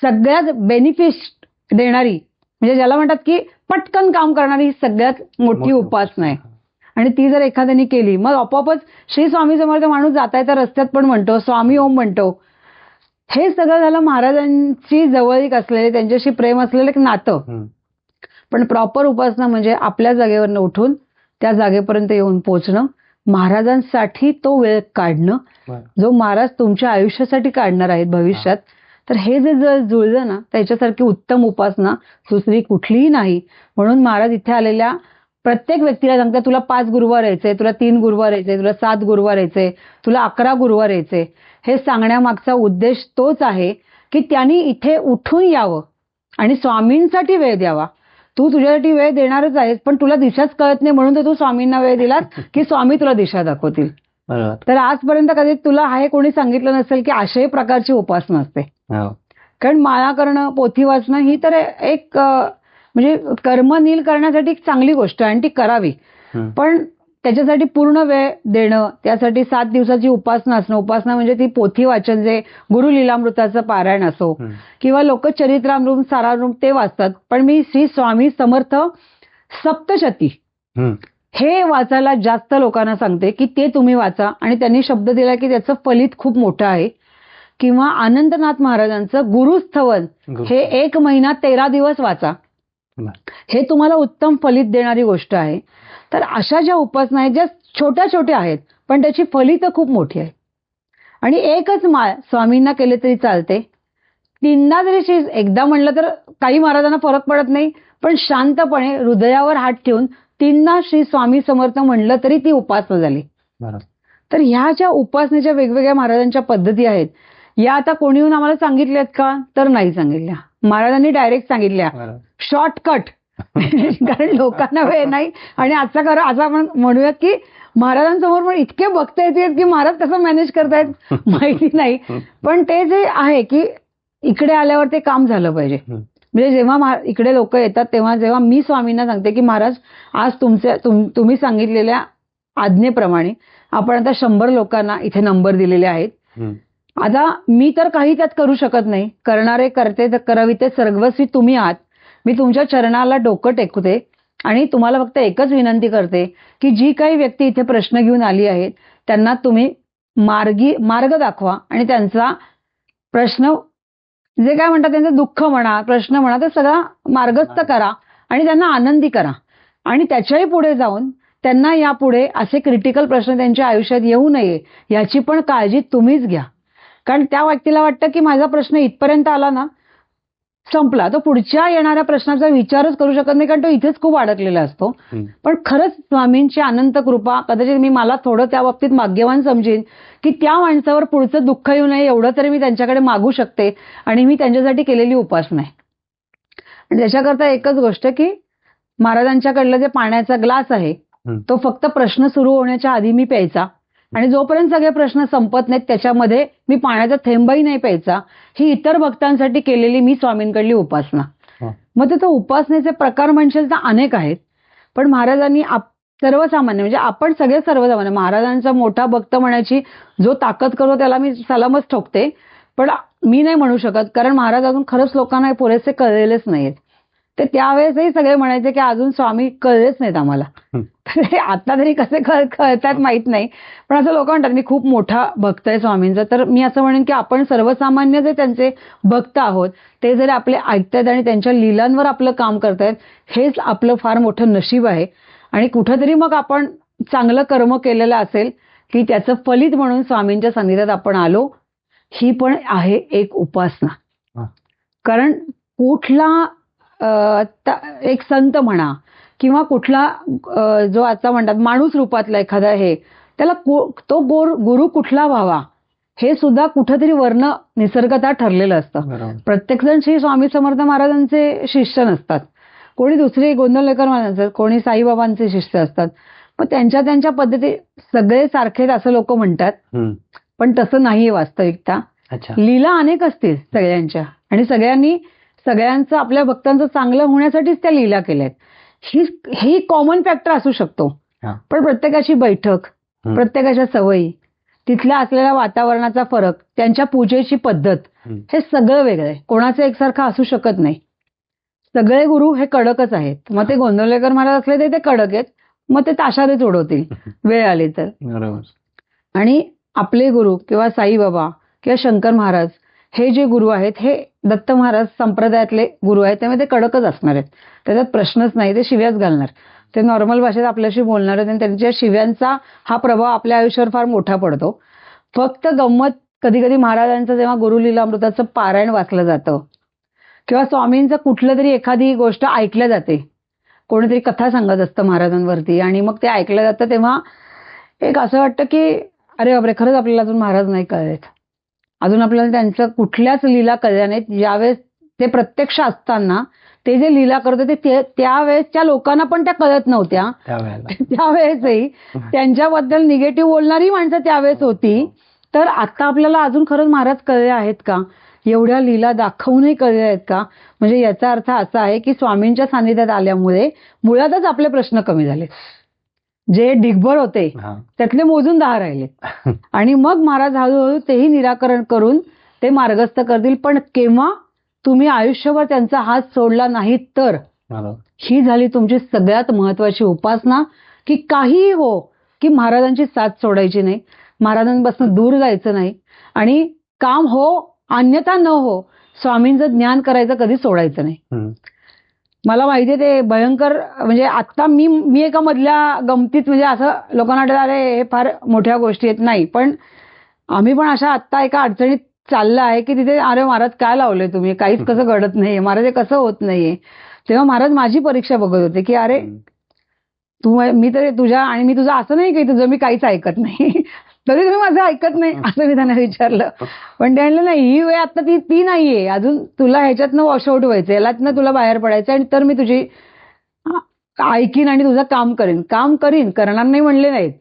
सगळ्यात बेनिफिट देणारी, म्हणजे ज्याला म्हणतात की पटकन काम करणारी ही सगळ्यात मोठी उपासना आहे. आणि ती जर एखाद्याने केली, मग आपोआपच श्री स्वामी समर्थ माणूस जाता येता रस्त्यात पण म्हणतो, स्वामी ओम म्हणतो. हे सगळं झालं महाराजांची जवळीक असलेले, त्यांच्याशी प्रेम असलेलं एक नातं. पण प्रॉपर उपासना म्हणजे आपल्या जागेवरनं उठून त्या जागेपर्यंत येऊन पोहोचणं, महाराजांसाठी तो वेळ काढणं, जो महाराज तुमच्या आयुष्यासाठी काढणार आहेत भविष्यात. तर हे जे जर जुळलं ना, त्याच्यासारखी उत्तम उपासना दुसरी कुठलीही नाही. म्हणून महाराज इथे आलेल्या प्रत्येक व्यक्तीला सांगतात, तुला 5 गुरुवार यायचे, तुला 3 गुरुवार यायचे, तुला 7 गुरुवार यायचे, तुला 11 गुरुवार यायचे. हे सांगण्यामागचा उद्देश तोच आहे की त्यांनी इथे उठून यावं आणि स्वामींसाठी वेळ द्यावा. तू तुझ्यासाठी वेळ देणारच आहेस, पण तुला दिशाच कळत नाही, म्हणून तर तू स्वामींना वेळ दिलास की स्वामी तुला दिशा दाखवतील. तर आजपर्यंत कधी तुला हे कोणी सांगितलं नसेल की अशाही प्रकारची उपासना असते. कारण माळा करणं, पोथी वाचणं ही तर एक म्हणजे कर्म नील करण्यासाठी एक चांगली गोष्ट आहे आणि ती करावी. पण त्याच्यासाठी पूर्ण वेळ देणं, त्यासाठी 7 दिवसाची उपासना असणं, उपासना म्हणजे ती पोथी वाचन, जे गुरु लीलामृताचं पारायण असो किंवा लोक चरित्रामृत, सारामृत ते वाचतात, पण मी श्री स्वामी समर्थ सप्तशती हे वाचायला जास्त लोकांना सांगते की ते तुम्ही वाचा. आणि त्यांनी शब्द दिला की त्याचं फलित खूप मोठं आहे. किंवा अनंतनाथ महाराजांचं गुरुस्थवन हे 1 महिना 13 दिवस वाचा, हे तुम्हाला उत्तम फलित देणारी गोष्ट आहे. तर अशा ज्या उपासना आहेत, ज्या छोट्या छोट्या आहेत पण त्याची फलित खूप मोठी आहे. आणि एकच माळ स्वामींना केले तरी चालते, 3दा जरी एकदा म्हणलं तर काही महाराजांना फरक पडत नाही, पण शांतपणे हृदयावर हात ठेवून 3दा श्री स्वामी समर्थ म्हणलं तरी ती उपासना झाली. तर ह्या ज्या उपासनेच्या वेगवेगळ्या महाराजांच्या पद्धती आहेत, या आता कोणी येऊन आम्हाला सांगितल्यात का, तर नाही सांगितल्या. महाराजांनी डायरेक्ट सांगितल्या, शॉर्टकट. कारण लोकांना वेळ नाही. आणि आजचा खरं असं आपण म्हणूयात की महाराजांसमोर पण इतके भक्त येतात की महाराज कसं मॅनेज करतायत माहिती नाही. पण ते जे आहे की इकडे आल्यावर ते काम झालं पाहिजे. म्हणजे जेव्हा इकडे लोक येतात तेव्हा जेव्हा मी स्वामींना सांगते की महाराज आज तुम्ही सांगितलेल्या आज्ञेप्रमाणे आपण आता 100 लोकांना इथे नंबर दिलेले आहेत. आता मी तर काही त्यात करू शकत नाही, करणारे करते तर करविते सर्वस्वी तुम्ही आहात. मी तुमच्या चरणाला डोकं टेकते आणि तुम्हाला फक्त एकच विनंती करते की जी काही व्यक्ती इथे प्रश्न घेऊन आली आहेत त्यांना तुम्ही मार्ग दाखवा आणि त्यांचा प्रश्न जे काय म्हणतात त्यांचं दुःख म्हणा, प्रश्न म्हणा, ते सगळा मार्गस्थ करा आणि त्यांना आनंदी करा. आणि त्याच्याही पुढे जाऊन त्यांना यापुढे असे क्रिटिकल प्रश्न त्यांच्या आयुष्यात येऊ नये याची पण काळजी तुम्हीच घ्या. कारण त्या व्यक्तीला वाटतं की माझा प्रश्न इथपर्यंत आला ना, संपला, तो पुढच्या येणाऱ्या प्रश्नाचा विचारच करू शकत नाही, कारण तो इथेच खूप अडकलेला असतो. पण खरंच स्वामींची अनंत कृपा, कदाचित मी मला थोडं त्या बाबतीत भाग्यवान समजेन की त्या माणसावर पुढचं दुःख येऊ नये एवढं तरी मी त्यांच्याकडे मागू शकते आणि मी त्यांच्यासाठी केलेली उपासना आहे. आणि त्याच्याकरता एकच गोष्ट की महाराजांच्याकडलं जे पाण्याचा ग्लास आहे तो फक्त प्रश्न सुरू होण्याच्या आधी मी प्यायचा आणि जोपर्यंत सगळे प्रश्न संपत नाहीत त्याच्यामध्ये मी पाण्याचा थेंबही नाही प्यायचा. ही इतर भक्तांसाठी केलेली मी स्वामींकडली उपासना. मग ते तो उपासनेचे प्रकार म्हणशील तर अनेक आहेत, पण महाराजांनी सर्वसामान्य म्हणजे आपण सगळे सर्वसामान्य महाराजांचा मोठा भक्त म्हणायची जो ताकद करतो त्याला मी सलामच ठोकते, पण मी नाही म्हणू शकत, कारण महाराज अजून खरंच लोकांना हे पुरेसे कळलेलेच नाहीत. ते त्यावेळेसही सगळे म्हणायचे की अजून स्वामी कळलेच नाहीत आम्हाला. तर आता तरी कसे कळतात माहित नाही, पण असं लोक म्हणतात मी खूप मोठा भक्त आहे स्वामींचा. तर मी असं म्हणेन की आपण सर्वसामान्य जे त्यांचे भक्त आहोत ते जरी आपले ऐकतायत आणि त्यांच्या लीलांवर आपलं काम करतायत हेच आपलं फार मोठं नशीब आहे. आणि कुठंतरी मग आपण चांगलं कर्म केलेलं असेल की त्याचं फलित म्हणून स्वामींच्या सानिध्यात आपण आलो, ही पण आहे एक उपासना. कारण कुठला एक संत म्हणा किंवा कुठला जो आता म्हणतात माणूस रूपातला एखादा हे त्याला तो गुरु कुठला व्हावा हे सुद्धा कुठंतरी वर्ण निसर्गतः ठरलेलं असतं. प्रत्येकजण श्री स्वामी समर्थ महाराजांचे शिष्य नसतात, कोणी दुसरे गोंधळलेकर महाराजांचे, कोणी साईबाबांचे शिष्य असतात. मग त्यांच्या त्यांच्या पद्धती सगळे सारखेच असं लोक म्हणतात, पण तसं नाहीये वास्तविकता. लीला अनेक असतील सगळ्यांच्या आणि सगळ्यांचं आपल्या भक्तांचं चांगलं होण्यासाठीच त्या लीला केल्यात. ही कॉमन फॅक्टर असू शकतो, पण प्रत्येकाची बैठक, प्रत्येकाच्या सवयी, तिथल्या असलेल्या वातावरणाचा फरक, त्यांच्या पूजेची पद्धत हे सगळं वेगळं आहे. कोणाचं एकसारखं असू शकत नाही. सगळे गुरु हे कडकच आहेत. मग ते गोंधळलेकर महाराज असले तरी ते कडक आहेत, मग ते ताशानेच उडवतील वेळ आली तर. आणि आपले गुरु किंवा साईबाबा किंवा शंकर महाराज हे जे गुरु आहेत हे दत्त महाराज संप्रदायातले गुरु आहेत, त्यामुळे ते कडकच असणार आहेत, त्याच्यात प्रश्नच नाही. ते शिव्याच घालणार, ते नॉर्मल भाषेत आपल्याशी बोलणार आहेत आणि त्यांच्या शिव्यांचा हा प्रभाव आपल्या आयुष्यावर फार मोठा पडतो. फक्त गंमत कधी कधी महाराजांचं जेव्हा गुरुलीलामृताचं पारायण वाचलं जातं किंवा स्वामींचं कुठलं तरी एखादी गोष्ट ऐकल्या जाते, कोणीतरी कथा सांगत असतं महाराजांवरती आणि मग ते ऐकलं जातं, तेव्हा एक असं वाटतं की अरे बापरे, खरंच आपल्याला अजून महाराज नाही कळलेत, अजून आपल्याला त्यांचं कुठल्याच लीला कळल्या नाहीत. ज्यावेळेस ते प्रत्यक्ष असताना ते जे लीला करत होते त्यावेळेस त्या लोकांना पण त्या कळत नव्हत्या. त्यावेळेसही त्यांच्याबद्दल निगेटिव्ह बोलणारी माणसं त्यावेळेस होती. तर आता आपल्याला अजून खरंच महाराज कळले आहेत का, एवढ्या लीला दाखवूनही कळले आहेत का, म्हणजे याचा अर्थ असा आहे की स्वामींच्या सानिध्यात आल्यामुळे मुळातच आपले प्रश्न कमी झाले. जे डिगभर होते त्यातले मोजून 10 राहिले आणि मग महाराज हळूहळू तेही निराकरण करून ते मार्गस्थ करतील. पण केव्हा तुम्ही आयुष्यभर त्यांचा हात सोडला नाही तर ही झाली तुमची सगळ्यात महत्वाची उपासना, की काहीही हो की महाराजांची साथ सोडायची नाही, महाराजांपासून दूर जायचं नाही आणि काम हो अन्यथा न हो स्वामींचं ज्ञान करायचं कधी सोडायचं नाही. मला माहितीये ते भयंकर, म्हणजे आता मी एका मधल्या गमतीत म्हणजे असं लोकांना वाटतं अरे हे फार मोठ्या गोष्टी आहेत, नाही, पण आम्ही पण अशा आत्ता एका अडचणीत चाललं आहे की तिथे अरे महाराज काय लावलंय तुम्ही, काहीच कसं घडत नाहीये, महाराज हे कसं होत नाहीये. तेव्हा महाराज माझी परीक्षा बघत होते की अरे मी तर तुझ्या आणि मी तुझं असं नाही की तुझं मी काहीच ऐकत नाही, तरी तुम्ही माझं ऐकत नाही असं मी त्यांना विचारलं. पण ते म्हणलं नाही, ही वेळ आता ती नाहीये, अजून तुला ह्याच्यातनं वॉशआउट व्हायचं, यालातनं तुला बाहेर पडायचं आणि तर मी तुझी ऐकीन आणि तुझं काम करीन करणार नाही म्हणले नाहीत,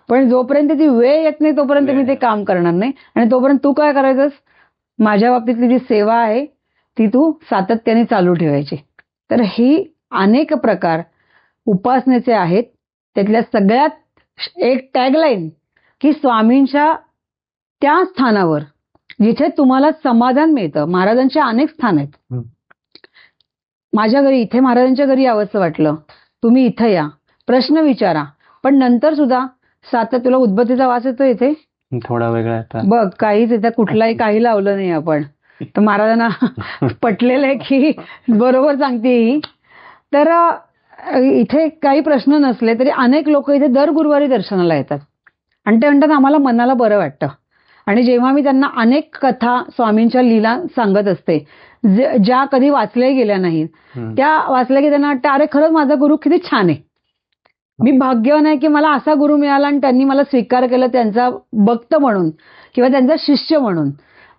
पण जोपर्यंत ती वेळ येत नाही तोपर्यंत मी ते काम करणार नाही. आणि तोपर्यंत तू काय करायचंस, माझ्या बाबतीतली जी सेवा आहे ती तू सातत्याने चालू ठेवायची. तर ही अनेक प्रकार उपासनेचे आहेत. त्यातल्या सगळ्यात एक टॅगलाईन की स्वामींच्या त्या स्थानावर जिथे तुम्हाला समाधान मिळतं. महाराजांचे अनेक स्थान आहेत. माझ्या घरी इथे महाराजांच्या घरी यावंसं वाटलं, तुम्ही इथं या, प्रश्न विचारा, पण नंतर सुद्धा तुला उदबत्तीचा वास येतो इथे थोडा वेगळा बघ, काहीच इथे कुठलाही काही लावलं नाही आपण. तर महाराजांना पटलेलं आहे की बरोबर सांगते ही. तर इथे काही प्रश्न नसले तरी अनेक लोक इथे दर गुरुवारी दर्शनाला येतात आणि ते म्हणतात आम्हाला मनाला बरं वाटतं. आणि जेव्हा मी त्यांना अनेक कथा स्वामींच्या लीला सांगत असते ज्या कधी वाचल्या गेल्या नाहीत, त्या वाचल्या की त्यांना वाटतं अरे खरंच माझा गुरु किती छान आहे, मी भाग्यवान आहे की मला असा गुरु मिळाला आणि त्यांनी मला स्वीकार केलं त्यांचा भक्त म्हणून किंवा त्यांचा शिष्य म्हणून.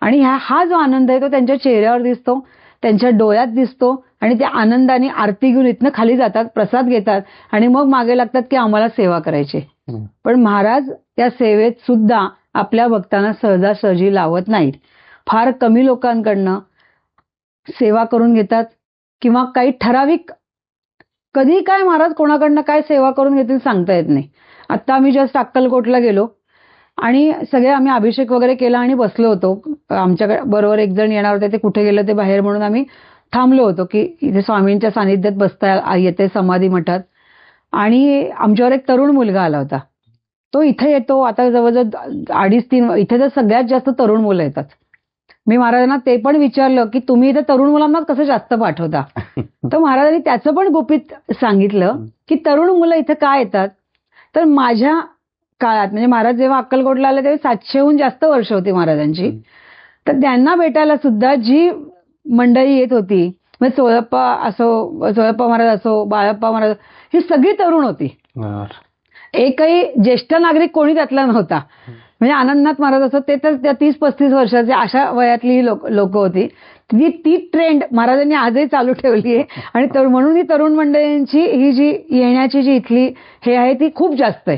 आणि हा जो आनंद आहे तो त्यांच्या चेहऱ्यावर दिसतो, त्यांच्या डोळ्यात दिसतो आणि ते आनंदाने आरती घेऊन इथनं खाली जातात, प्रसाद घेतात आणि मग मागे लागतात की आम्हाला सेवा करायची. पण महाराज त्या सेवेत सुद्धा आपल्या भक्तांना सहजासहजी लावत नाहीत. फार कमी लोकांकडनं सेवा करून घेतात किंवा काही ठराविक, कधी काय महाराज कोणाकडनं काय सेवा करून घेतील सांगता येत नाही. आता आम्ही जस्ट अक्कलकोटला गेलो आणि सगळे आम्ही अभिषेक वगैरे केला आणि बसलो होतो. आमच्याकडे बरोबर एक जण येणार होते, ते कुठे गेले ते बाहेर म्हणून आम्ही थांबलो होतो की इथे स्वामींच्या सानिध्यात बसता येते समाधी मठात. आणि आमच्यावर एक तरुण मुलगा आला होता. तो इथे येतो आता जवळजवळ 2.5-3, इथे तर सगळ्यात जास्त तरुण मुलं येतात. मी महाराजांना ते पण विचारलं की तुम्ही इथे तरुण मुलांना कसं जास्त पाठवता. तर महाराजांनी त्याचं पण गुपित सांगितलं की तरुण मुलं इथे का येतात. तर माझ्या काळात म्हणजे महाराज जेव्हा अक्कलकोटला आले तेव्हा 700हून जास्त वर्ष होती महाराजांची. तर त्यांना भेटायला सुद्धा जी मंडळी येत होती, म्हणजे सोळप्पा महाराज असो, बाळप्पा महाराज, ही सगळी तरुण होती. एकही ज्येष्ठ नागरिक कोणी त्यातला नव्हता. म्हणजे आनंदनाथ महाराज असो ते तर त्या 30-35 वर्षाचे अशा वयातली लोक होती. ती ट्रेंड महाराजांनी आजही चालू ठेवली आहे. आणि म्हणून ही तरुण मंडळींची ही जी येण्याची जी इथली हे आहे ती खूप जास्त आहे.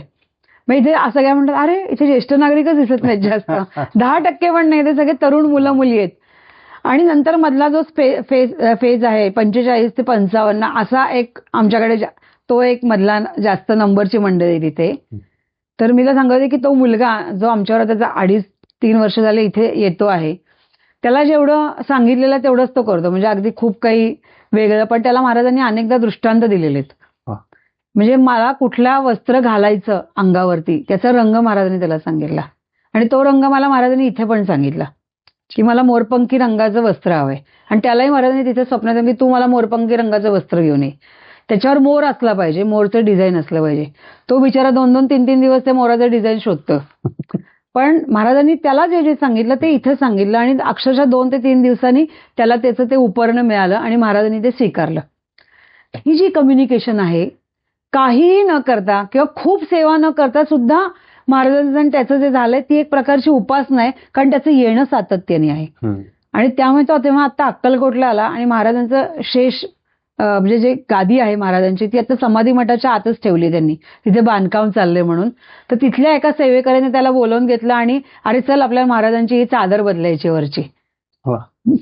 मग इथे असं काय म्हणतात, अरे इथे ज्येष्ठ नागरिकच दिसत नाहीत जास्त, 10% पण नाही, ते सगळे तरुण मुलं मुली आहेत. आणि नंतर मधला जो फेज आहे 45 ते 55 असा एक आमच्याकडे तो एक मधला जास्त नंबरची मंडळी तिथे. तर मी सांगते की तो मुलगा जो आमच्यावर त्याचा 2.5-3 वर्ष झाले इथे येतो आहे, त्याला जेवढं सांगितलेलं तेवढंच तो करतो. म्हणजे अगदी खूप काही वेगळं, पण त्याला महाराजांनी अनेकदा दृष्टांत दिलेले आहेत. म्हणजे मला कुठला वस्त्र घालायचं अंगावरती त्याचा रंग महाराजांनी त्याला सांगितला. आणि तो रंग मला महाराजांनी इथे पण सांगितला की मला मोरपंखी रंगाचं वस्त्र हवंय. आणि त्यालाही महाराजांनी तिथे स्वप्नात की तू मला मोरपंखी रंगाचं वस्त्र घेऊन ये, त्याच्यावर मोर असला पाहिजे, मोरचं डिझाईन असलं पाहिजे. तो बिचारा 2-2, 3-3 दिवस त्या मोराचं डिझाईन शोधतो. पण महाराजांनी त्याला जे सांगितलं ते इथे सांगितलं आणि अक्षरशः 2 ते 3 दिवसांनी त्याला त्याचं ते उपर्ण मिळालं आणि महाराजांनी ते स्वीकारलं. ही जी कम्युनिकेशन आहे, काहीही न करता किंवा खूप सेवा न करता सुद्धा महाराजांचं त्याचं जे झालंय ती एक प्रकारची उपासना आहे, कारण त्याचं येणं सातत्याने आहे. आणि त्यामुळे तो तेव्हा आता अक्कलकोटला आला आणि महाराजांचं शेष म्हणजे जे गादी आहे महाराजांची ती आता समाधी मठाच्या आतच ठेवली त्यांनी, तिथे बांधकाम चाललंय म्हणून. तर तिथल्या एका सेवेकऱ्याने त्याला बोलावून घेतलं आणि अरे चल आपल्या महाराजांची ही चादर बदलायची, वरची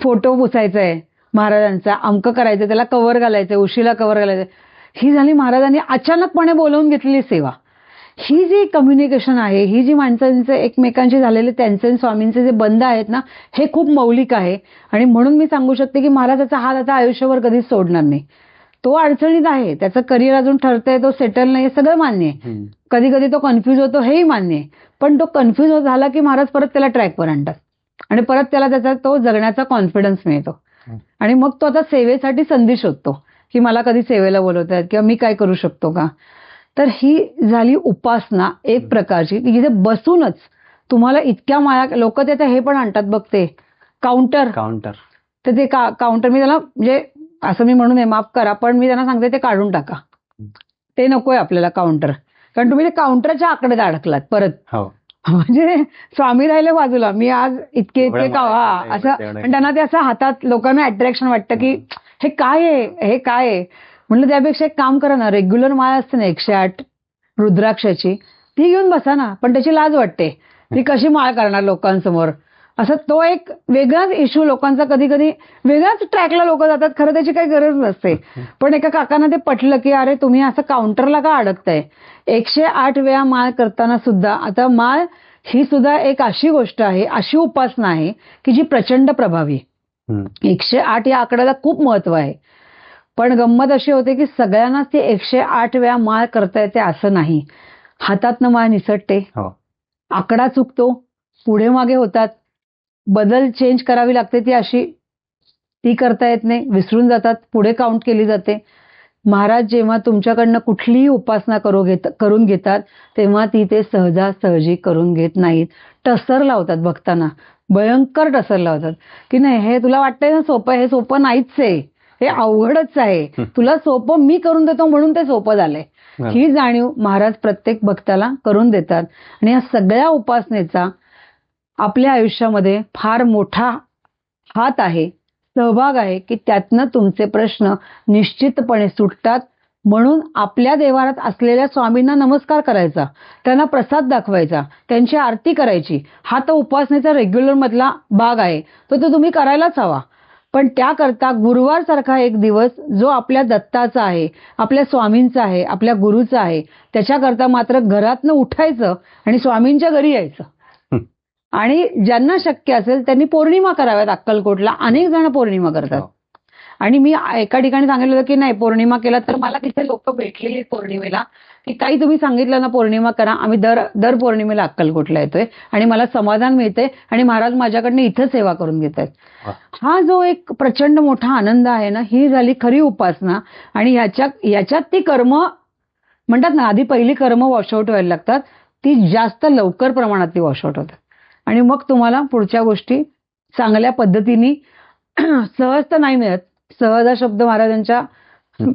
फोटो पुसायचा आहे महाराजांचा, अमकं करायचं, त्याला कव्हर घालायचंय, उशीला कव्हर घालायचं. ही झाली महाराजांनी अचानकपणे बोलावून घेतलेली सेवा. ही जी कम्युनिकेशन आहे, ही जी माणसांचे एकमेकांशी झालेले त्यांचे स्वामींचे जे बंध आहेत ना, हे खूप मौलिक आहे. आणि म्हणून मी सांगू शकते की महाराजाचा हात आता आयुष्यभर कधीच सोडणार नाही. तो अडचणीत आहे, त्याचं करिअर अजून ठरतंय, तो सेटल नाही, सगळं मान्य आहे. कधी कधी तो कन्फ्यूज होतो, हेही मान्य आहे. पण तो कन्फ्यूज झाला की महाराज परत त्याला ट्रॅकवर आणतात आणि परत त्याला त्याचा तो जगण्याचा कॉन्फिडन्स मिळतो. आणि मग तो आता सेवेसाठी संधी शोधतो की मला कधी सेवेला बोलवतात किंवा मी काय करू शकतो का. तर ही झाली उपासना एक प्रकारची, की जिथे बसूनच तुम्हाला इतक्या माया, लोक त्याचं हे पण आणतात बघते काउंटर. तर ते काउंटर मी त्याला म्हणजे असं मी म्हणू नये, माफ करा, पण मी त्यांना सांगते ते काढून टाका, ते नकोय आपल्याला काउंटर, कारण तुम्ही ते काउंटरच्या आकड्यात अडकलात परत. म्हणजे स्वामी राहिले बाजूला, मी आज इतके असं. पण त्यांना ते असं हातात लोकांना अट्रॅक्शन वाटतं की हे काय आहे, हे काय आहे. म्हणलं त्यापेक्षा एक काम करा ना, रेग्युलर माळ असते ना 108 रुद्राक्षाची, ती घेऊन बसा ना. पण त्याची लाज वाटते, ती कशी माळ करणार लोकांसमोर, असं तो एक वेगळाच इश्यू लोकांचा. कधी कधी वेगळ्याच ट्रॅकला लोक जातात, खरं त्याची काही गरज नसते. पण एका काकांना ते पटलं की अरे तुम्ही असं काउंटरला का अडकताय. 108 वेळा माळ करताना सुद्धा, आता माळ ही सुद्धा एक अशी गोष्ट आहे, अशी उपासना आहे की जी प्रचंड प्रभावी. 108 या आकड्याला खूप महत्व आहे. पण गंमत अशी होते की सगळ्यांनाच ती 108 वेळा माळ करता येते असं नाही. हातातनं माळ निसटते, आकडा चुकतो, पुढे मागे होतात, बदल चेंज करावी लागते, ती अशी ती करता येत नाही, विसरून जातात, पुढे काउंट केली जाते. महाराज जेव्हा तुमच्याकडनं कुठलीही उपासना करून घेतात तेव्हा ती ते सहजासहजी करून घेत नाहीत. टसर लावतात भक्तांना, भयंकर टसर लावतात की नाही हे तुला वाटतंय ना सोपं, हे सोपं नाहीच आहे, हे अवघडच आहे, तुला सोपं मी करून देतो म्हणून ते सोपं झालंय. ही जाणीव महाराज प्रत्येक भक्ताला करून देतात. आणि या सगळ्या उपासनेचा आपल्या आयुष्यामध्ये फार मोठा हात आहे सहभाग आहे की त्यातनं तुमचे प्रश्न निश्चितपणे सुटतात. म्हणून आपल्या देवारात असलेल्या स्वामींना नमस्कार करायचा, त्यांना प्रसाद दाखवायचा, त्यांची आरती करायची. हा तर उपासनेचा रेग्युलर मधला भाग आहे, तो तुम्ही करायलाच हवा. पण त्याकरता गुरुवार सारखा एक दिवस जो आपल्या दत्ताचा आहे, आपल्या स्वामींचा आहे, आपल्या गुरुचा आहे, त्याच्याकरता मात्र घरातनं उठायचं आणि स्वामींच्या घरी यायचं. आणि ज्यांना शक्य असेल त्यांनी पौर्णिमा कराव्यात. अक्कलकोटला अनेक जण पौर्णिमा करतात. आणि मी एका ठिकाणी सांगितलं होतं की नाही पौर्णिमा केला, तर मला तिथे लोक भेटलेले पौर्णिमेला की काही तुम्ही सांगितलं ना पौर्णिमा करा, आम्ही दर पौर्णिमेला अक्कलकोटला येतोय आणि मला समाधान मिळते आणि महाराज माझ्याकडनं इथं सेवा करून घेत आहेत. हा जो एक प्रचंड मोठा आनंद आहे ना, ही झाली खरी उपासना. आणि ह्याच्यात ती कर्म म्हणतात ना, आधी पहिली कर्म वॉशआउट व्हायला लागतात, ती जास्त लवकर प्रमाणात ती वॉशआउट होतात. आणि मग तुम्हाला पुढच्या गोष्टी चांगल्या पद्धतीने सहज तर नाही मिळत. सहज हा शब्द महाराजांच्या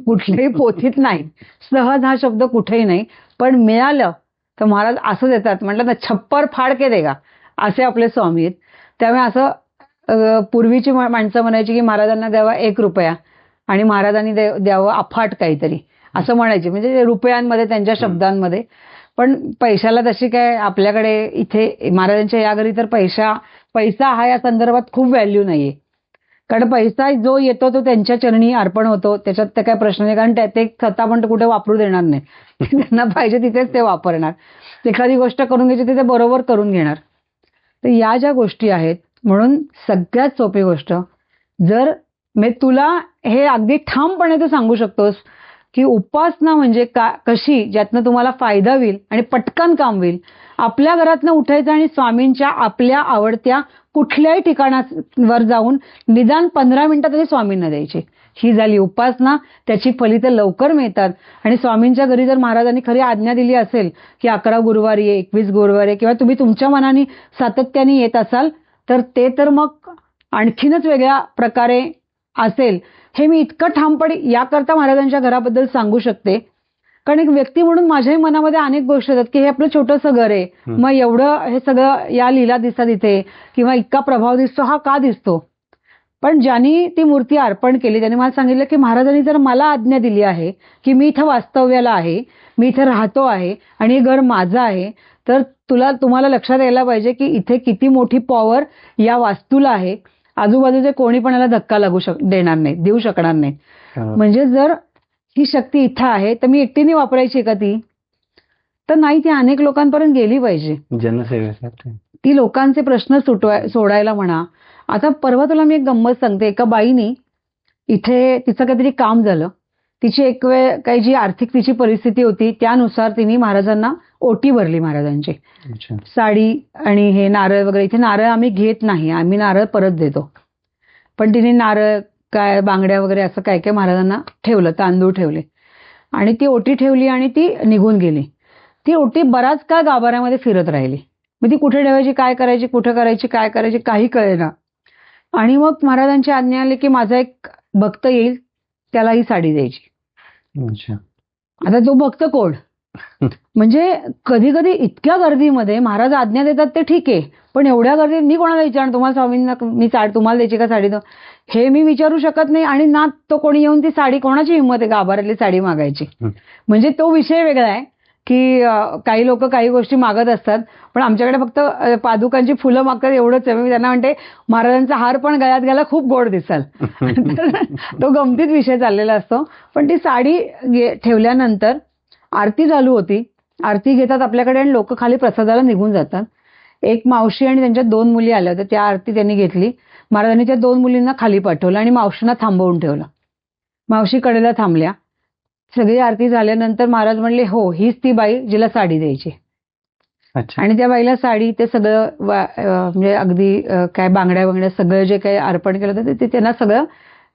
कुठल्याही पोथीत नाही, सहज हा शब्द कुठेही नाही. पण मिळालं तर महाराज असं देतात, म्हटलं ना छप्पर फाड के देगा, असे आपले स्वामी आहेत. त्यामुळे असं पूर्वीची माणसं म्हणायची की महाराजांना द्यावा 1 रुपया आणि महाराजांनी द्यावं अफाट काहीतरी असं म्हणायचे, म्हणजे रुपयांमध्ये त्यांच्या शब्दांमध्ये. पण पैशाला तशी काय आपल्याकडे इथे महाराजांच्या या घरी तर पैसा हा या संदर्भात खूप व्हॅल्यू नाहीये. कारण पैसा जो येतो तो त्यांच्या चरणी अर्पण होतो, त्याच्यात तर काय प्रश्न नाही. कारण ते स्वतः पण कुठे वापरू देणार नाही, त्यांना पाहिजे तिथेच ते वापरणार. एखादी गोष्ट करून घ्यायची तिथे बरोबर करून घेणार. तर या ज्या गोष्टी आहेत, म्हणून सगळ्यात सोपी गोष्ट, जर मी तुला हे अगदी ठामपणे तू सांगू शकतोस की उपासना म्हणजे कशी, ज्यातनं तुम्हाला फायदा होईल आणि पटकन काम होईल. आपल्या घरातनं उठायचं आणि स्वामींच्या आपल्या आवडत्या कुठल्याही ठिकाणावर जाऊन निदान 15 मिनिटं तरी स्वामींना द्यायची. ही झाली उपासना. त्याची फलितं लवकर मिळतात. आणि स्वामींच्या घरी जर महाराजांनी खरी आज्ञा दिली असेल की 11 गुरुवारी आहे, 21 गुरुवारी आहे, किंवा तुम्ही तुमच्या मनाने सातत्याने येत असाल, तर ते तर मग आणखीनच वेगळ्या प्रकारे असेल. हे मी इतकं ठामपणे याकरता महाराजांच्या घराबद्दल सांगू शकते, कारण एक व्यक्ती म्हणून माझ्याही मनामध्ये अनेक गोष्टी येतात की हे आपलं छोटंसं घर आहे, मग एवढं हे सगळं या लीला दिसतात इथे, किंवा इतका प्रभाव दिसतो, हा का दिसतो. पण ज्यांनी ती मूर्ती अर्पण केली त्यांनी मला सांगितलं की महाराजांनी जर मला आज्ञा दिली आहे की मी इथं वास्तव्याला आहे, मी इथं राहतो आहे आणि हे घर माझं आहे, तर तुम्हाला लक्षात यायला पाहिजे की इथे किती मोठी पॉवर या वास्तूला आहे. आजूबाजूचे कोणी पण याला धक्का देणार नाही, देऊ शकणार नाही. म्हणजे जर ही शक्ती इथं आहे तर मी एकटीने वापरायची का ती? तर नाही, ती अनेक लोकांपर्यंत गेली पाहिजे, जनसेवेसाठी. ती लोकांचे प्रश्न सोडायला म्हणा. आता परवा तुला मी एक गंमत सांगते. एका बाईनी इथे तिचं काहीतरी काम झालं, तिची एक वेळ काही जी आर्थिक तिची परिस्थिती होती त्यानुसार तिने महाराजांना ओटी भरली. महाराजांची साडी आणि हे नारळ वगैरे. इथे नारळ आम्ही घेत नाही, आम्ही नारळ परत देतो. पण तिने नारळ काय बांगड्या वगैरे असं काय काय महाराजांना ठेवलं, तांदूळ ठेवले आणि ती ओटी ठेवली आणि ती निघून गेली. ती ओटी बराच काळ गाभाऱ्यामध्ये फिरत राहिली. मग ती कुठे ठेवायची, काय करायची, कुठे करायची, काय करायची, काही कळेना. आणि मग महाराजांची आज्ञा आली की माझा एक भक्त येईल, त्याला ही साडी द्यायची. आता तो भक्त कोण? म्हणजे कधी कधी इतक्या गर्दीमध्ये महाराज आज्ञा देतात ते ठीक आहे, पण एवढ्या गर्दीत मी कोणाला विचार, तुम्हाला स्वामींना मी तुम्हाला द्यायची का साडी, हे मी विचारू शकत नाही. आणि ना तो कोणी येऊन ती साडी, कोणाची हिंमत आहे गाभाऱ्यातली साडी मागायची. म्हणजे तो विषय वेगळा आहे की काही लोक काही गोष्टी मागत असतात, पण आमच्याकडे फक्त पादुकांची फुलं मागतात एवढंच आहे. मी त्यांना म्हणते महाराजांचा हार पण गळ्यात घाला, खूप गोड दिसाल. तो गमतीत विषय चाललेला असतो. पण ती साडी ठेवल्यानंतर आरती चालू होती. आरती घेतात आपल्याकडे आणि लोक खाली प्रसादाला निघून जातात. एक मावशी आणि त्यांच्या 2 मुली आल्या होत्या, त्या आरती त्यांनी घेतली. महाराजांनी त्या 2 मुलींना खाली पाठवलं आणि मावशींना थांबवून ठेवलं. मावशी कडेला थांबल्या. सगळी आरती झाल्यानंतर महाराज म्हणले, हो हीच ती बाई जिला साडी द्यायची. आणि त्या बाईला साडी ते सगळं म्हणजे अगदी काय बांगड्या सगळं जे काही अर्पण केलं होतं ते त्यांना सगळं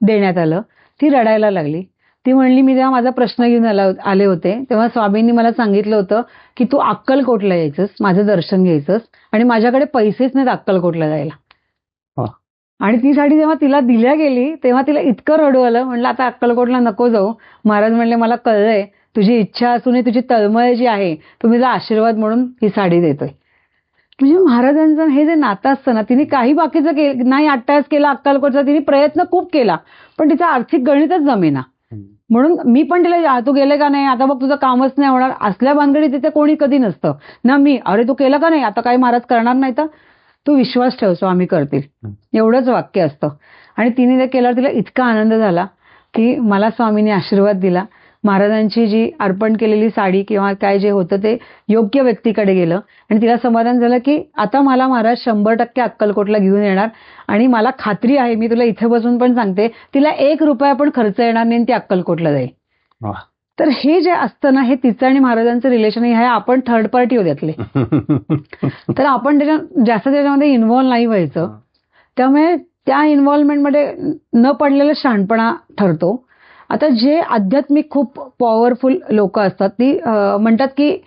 देण्यात आलं. ती रडायला लागली. ती म्हणली, मी जेव्हा माझा प्रश्न घेऊन आले होते तेव्हा स्वामींनी मला सांगितलं होतं की तू अक्कलकोटला यायचंस, माझं दर्शन घ्यायचंस, आणि माझ्याकडे पैसेच नाहीत अक्कलकोटला जायला. आणि ती साडी जेव्हा तिला दिल्या गेली तेव्हा तिला इतकं रडू आलं. म्हणलं आता अक्कलकोटला नको जाऊ. महाराज म्हणले, मला कळलंय तुझी इच्छा असूनही तुझी तळमळ जी आहे, तुम्ही जा आशीर्वाद म्हणून ही साडी देतोय. म्हणजे महाराजांचं हे जे नातं असतं ना, तिने काही बाकीचं नाही, अट्टास केला अक्कलकोटचा, तिने प्रयत्न खूप केला, पण तिचं आर्थिक गणितच जमेना. म्हणून मी पण तिला, तू गेले का नाही, आता बघ तुझं कामच नाही होणार, असल्या भानगडी तिथे कोणी कधी नसतं ना. मी, अरे तू केलं का नाही, आता काही महाराज करणार नाही, तर तू विश्वास ठेव, स्वामी करतील, एवढंच वाक्य असतं. आणि तिने ते केल्यावर तिला इतका आनंद झाला की मला स्वामींनी आशीर्वाद दिला. महाराजांची जी अर्पण केलेली साडी किंवा काय जे होतं ते योग्य व्यक्तीकडे गेलं आणि तिला समाधान झालं की आता मला महाराज 100% अक्कलकोटला घेऊन येणार. आणि मला खात्री आहे, मी तुला इथे बसून पण सांगते, तिला 1 रुपया पण खर्च येणार नाही आणि ती अक्कलकोटला जाईल. वाह. तर हे जे असतं ना, हे तिचं आणि महाराजांचं रिलेशन आहे, हे आपण थर्ड पार्टी होत्यातले. तर आपण त्याच्यामध्ये इन्व्हॉल्व नाही व्हायचं. त्यामुळे त्या इन्व्हॉल्वमेंटमध्ये न पडलेला शहाणपणा ठरतो. आता जे आध्यात्मिक खूप पॉवरफुल लोक असतात, ती म्हणतात की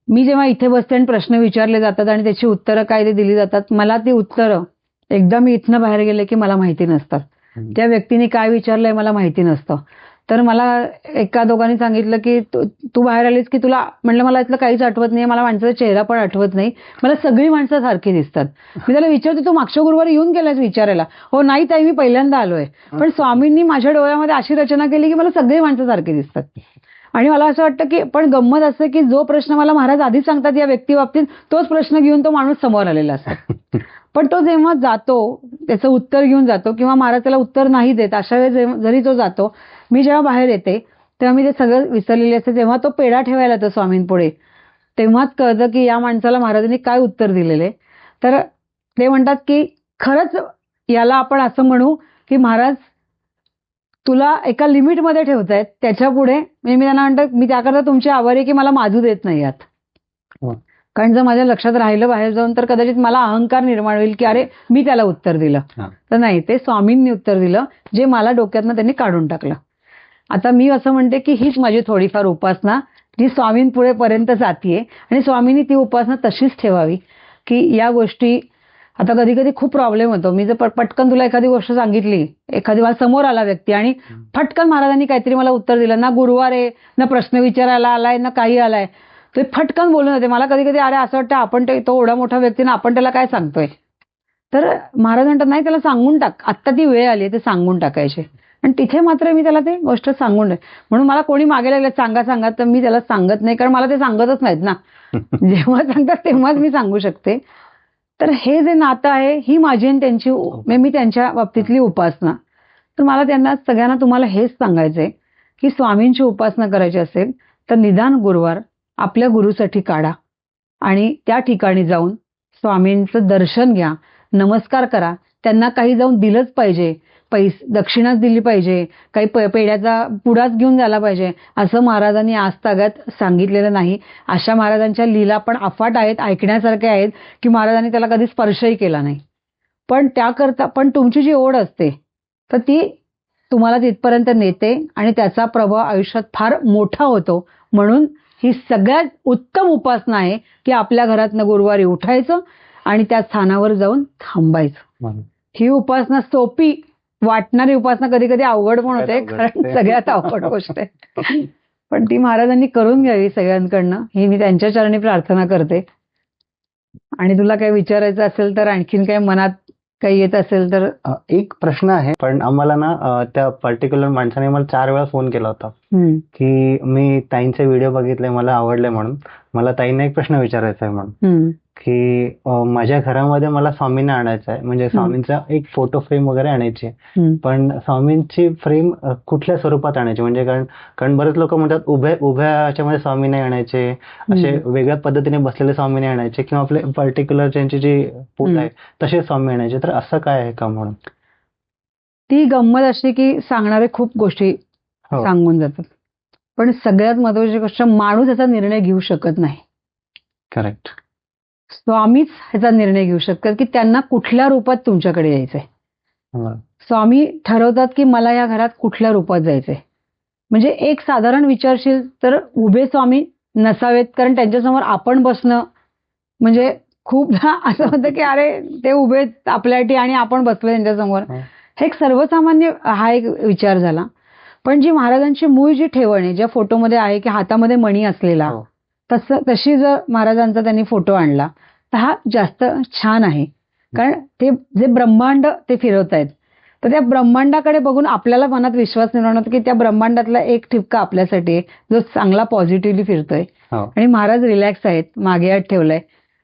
मी जेव्हा इथे बसते आणि प्रश्न विचारले जातात आणि त्याची उत्तरं काय ते दिली जातात, मला ती उत्तरं एकदा मी इथनं बाहेर गेले की मला माहिती नसतात. त्या व्यक्तीने काय विचारलंय मला माहिती नसतं. तर मला एका दोघांनी सांगितलं की तू बाहेर आलीस की तुला, म्हणलं मला इथलं काहीच आठवत नाही, मला माणसाचा चेहरा पण आठवत नाही, मला सगळी माणसं सारखी दिसतात. मी त्याला विचारते, तू मागच्या गुरुवारी येऊन गेलास विचारायला? हो नाही ताई, मी पहिल्यांदा आलोय. पण स्वामींनी माझ्या डोळ्यामध्ये अशी रचना केली की मला सगळी माणसं सारखी दिसतात. आणि मला असं वाटतं की पण गंमत असते की जो प्रश्न मला महाराज आधीच सांगतात या व्यक्ती बाबतीत, तोच प्रश्न घेऊन तो माणूस समोर आलेला असतो. पण तो जेव्हा जातो, त्याचं उत्तर घेऊन जातो किंवा महाराज त्याला उत्तर नाही देत, अशा वेळेस जरी तो जातो, मी जेव्हा बाहेर येते तेव्हा मी ते सगळं विसरलेले असते, जेव्हा तो पेढा ठेवायला येतो स्वामींपुढे, तेव्हाच कळतं की या माणसाला महाराजांनी काय उत्तर दिलेले. तर ते म्हणतात की खरंच याला आपण असं म्हणू की महाराज तुला एका लिमिटमध्ये ठेवतायत, त्याच्या पुढे म्हणजे मी त्यांना म्हणतो, मी त्याकरता तुमची आभारी आहे की मला माजू देत नाही यात. कारण जर माझ्या लक्षात राहिलं बाहेर जाऊन तर कदाचित मला अहंकार निर्माण होईल की अरे मी त्याला उत्तर दिलं. तर नाही, ते स्वामींनी उत्तर दिलं जे मला डोक्यातनं त्यांनी काढून टाकलं. आता मी असं म्हणते की हीच माझी थोडीफार उपासना जी स्वामींपुढे पर्यंत जातीये आणि स्वामींनी ती उपासना तशीच ठेवावी की या गोष्टी. आता कधी कधी खूप प्रॉब्लेम होतो, मी जर पटकन तुला एखादी गोष्ट सांगितली, एखादी मला समोर आला व्यक्ती आणि फटकन महाराजांनी काहीतरी मला उत्तर दिलं, ना गुरुवार आहे, ना प्रश्न विचारायला आलाय, ना काही आलाय, ते फटकन बोलून होते. मला कधी कधी अरे असं वाटतं आपण तो एवढा मोठा व्यक्ती ना, आपण त्याला काय सांगतोय. तर महाराज म्हणतात नाही, त्याला सांगून टाक, आत्ता ती वेळ आली आहे ते सांगून टाकायचे. आणि तिथे मात्र मी त्याला ते गोष्ट सांगून, म्हणून मला कोणी मागे लागलं सांगा तर मी त्याला सांगत नाही, कारण मला ते सांगतच नाहीत ना. जेव्हा सांगतात तेव्हाच मी सांगू शकते. तर हे जे नातं आहे, ही माझी आणि त्यांची, मी त्यांच्या बाबतीतली उपासना. तर मला त्यांना सगळ्यांना तुम्हाला हेच सांगायचंय की स्वामींची उपासना करायची असेल तर निदान गुरुवार आपल्या गुरुसाठी काढा आणि त्या ठिकाणी जाऊन स्वामींचं दर्शन घ्या, नमस्कार करा. त्यांना काही जाऊन दिलंच पाहिजे, दक्षिणाच दिली पाहिजे, काही पेढ्याचा पुडाच घेऊन झाला पाहिजे असं महाराजांनी आज तागात सांगितलेलं नाही. अशा महाराजांच्या लीला पण अफाट आहेत, ऐकण्यासारख्या आहेत की महाराजांनी त्याला कधी स्पर्शही केला नाही. पण त्याकरता पण तुमची जी ओढ असते तर ती तुम्हाला तिथपर्यंत नेते आणि त्याचा प्रभाव आयुष्यात फार मोठा होतो. म्हणून ही सगळ्यात उत्तम उपासना आहे की आपल्या घरातनं गुरुवारी उठायचं आणि त्या स्थानावर जाऊन थांबायचं. ही उपासना सोपी वाटणारी उपासना कधी कधी अवघड पण होते, कारण सगळ्यात अवघड गोष्ट आहे. पण ती महाराजांनी करून घ्यावी सगळ्यांकडनं, ही मी त्यांच्या चरणी प्रार्थना करते. आणि तुला काही विचारायचं असेल तर, आणखीन काही मनात काही येत असेल तर. एक प्रश्न आहे, पण आम्हाला ना त्या पर्टिक्युलर माणसाने मला 4 वेळा फोन केला होता की मी ताईंचे व्हिडिओ बघितले, मला आवडले, म्हणून मला ताईंना एक प्रश्न विचारायचा आहे म्हणून की माझ्या घरामध्ये मला स्वामींना आणायचं आहे, म्हणजे स्वामींचा एक फोटो फ्रेम वगैरे आणायची आहे, पण स्वामींची फ्रेम कुठल्या स्वरूपात आणायची, म्हणजे कारण बरेच लोक म्हणतात उभ्या ह्याच्यामध्ये स्वामी नाही आणायचे, असे वेगळ्या पद्धतीने बसलेले स्वामी नाही आणायचे, किंवा आपले पर्टिक्युलर त्यांची जी पूजा आहे तसे स्वामी आणायचे. तर असं काय आहे का म्हणून? ती गंमत अशी की सांगणारे खूप गोष्टी सांगून जातात, पण सगळ्यात महत्वाची गोष्ट, माणूस याचा निर्णय घेऊ शकत नाही. करेक्ट. स्वामीच ह्याचा निर्णय घेऊ शकतात की त्यांना कुठल्या रूपात तुमच्याकडे यायचंय. स्वामी ठरवतात की मला या घरात कुठल्या रूपात जायचंय. म्हणजे एक साधारण विचारशील तर उभे स्वामी नसावेत, कारण त्यांच्यासमोर आपण बसणं म्हणजे खूपदा असं होतं की अरे ते उभे आपल्यासाठी आणि आपण बसलो त्यांच्यासमोर, हे एक सर्वसामान्य हा एक विचार झाला. पण जी महाराजांची मूळ जी ठेवण आहे, ज्या फोटोमध्ये आहे की हातामध्ये मणी असलेला, तशी जर महाराजांचा त्यांनी फोटो आणला हा जास्त छान आहे. कारण ते जे ब्रह्मांड ते फिरवतायत, तर त्या ब्रह्मांडाकडे बघून आपल्याला मनात विश्वास निर्माण होतो की त्या ब्रह्मांडातला एक ठिपका आपल्यासाठी आहे, जो चांगला पॉझिटिव्हली फिरतोय. हो. आणि महाराज रिलॅक्स आहेत, मागे हात ठेवलाय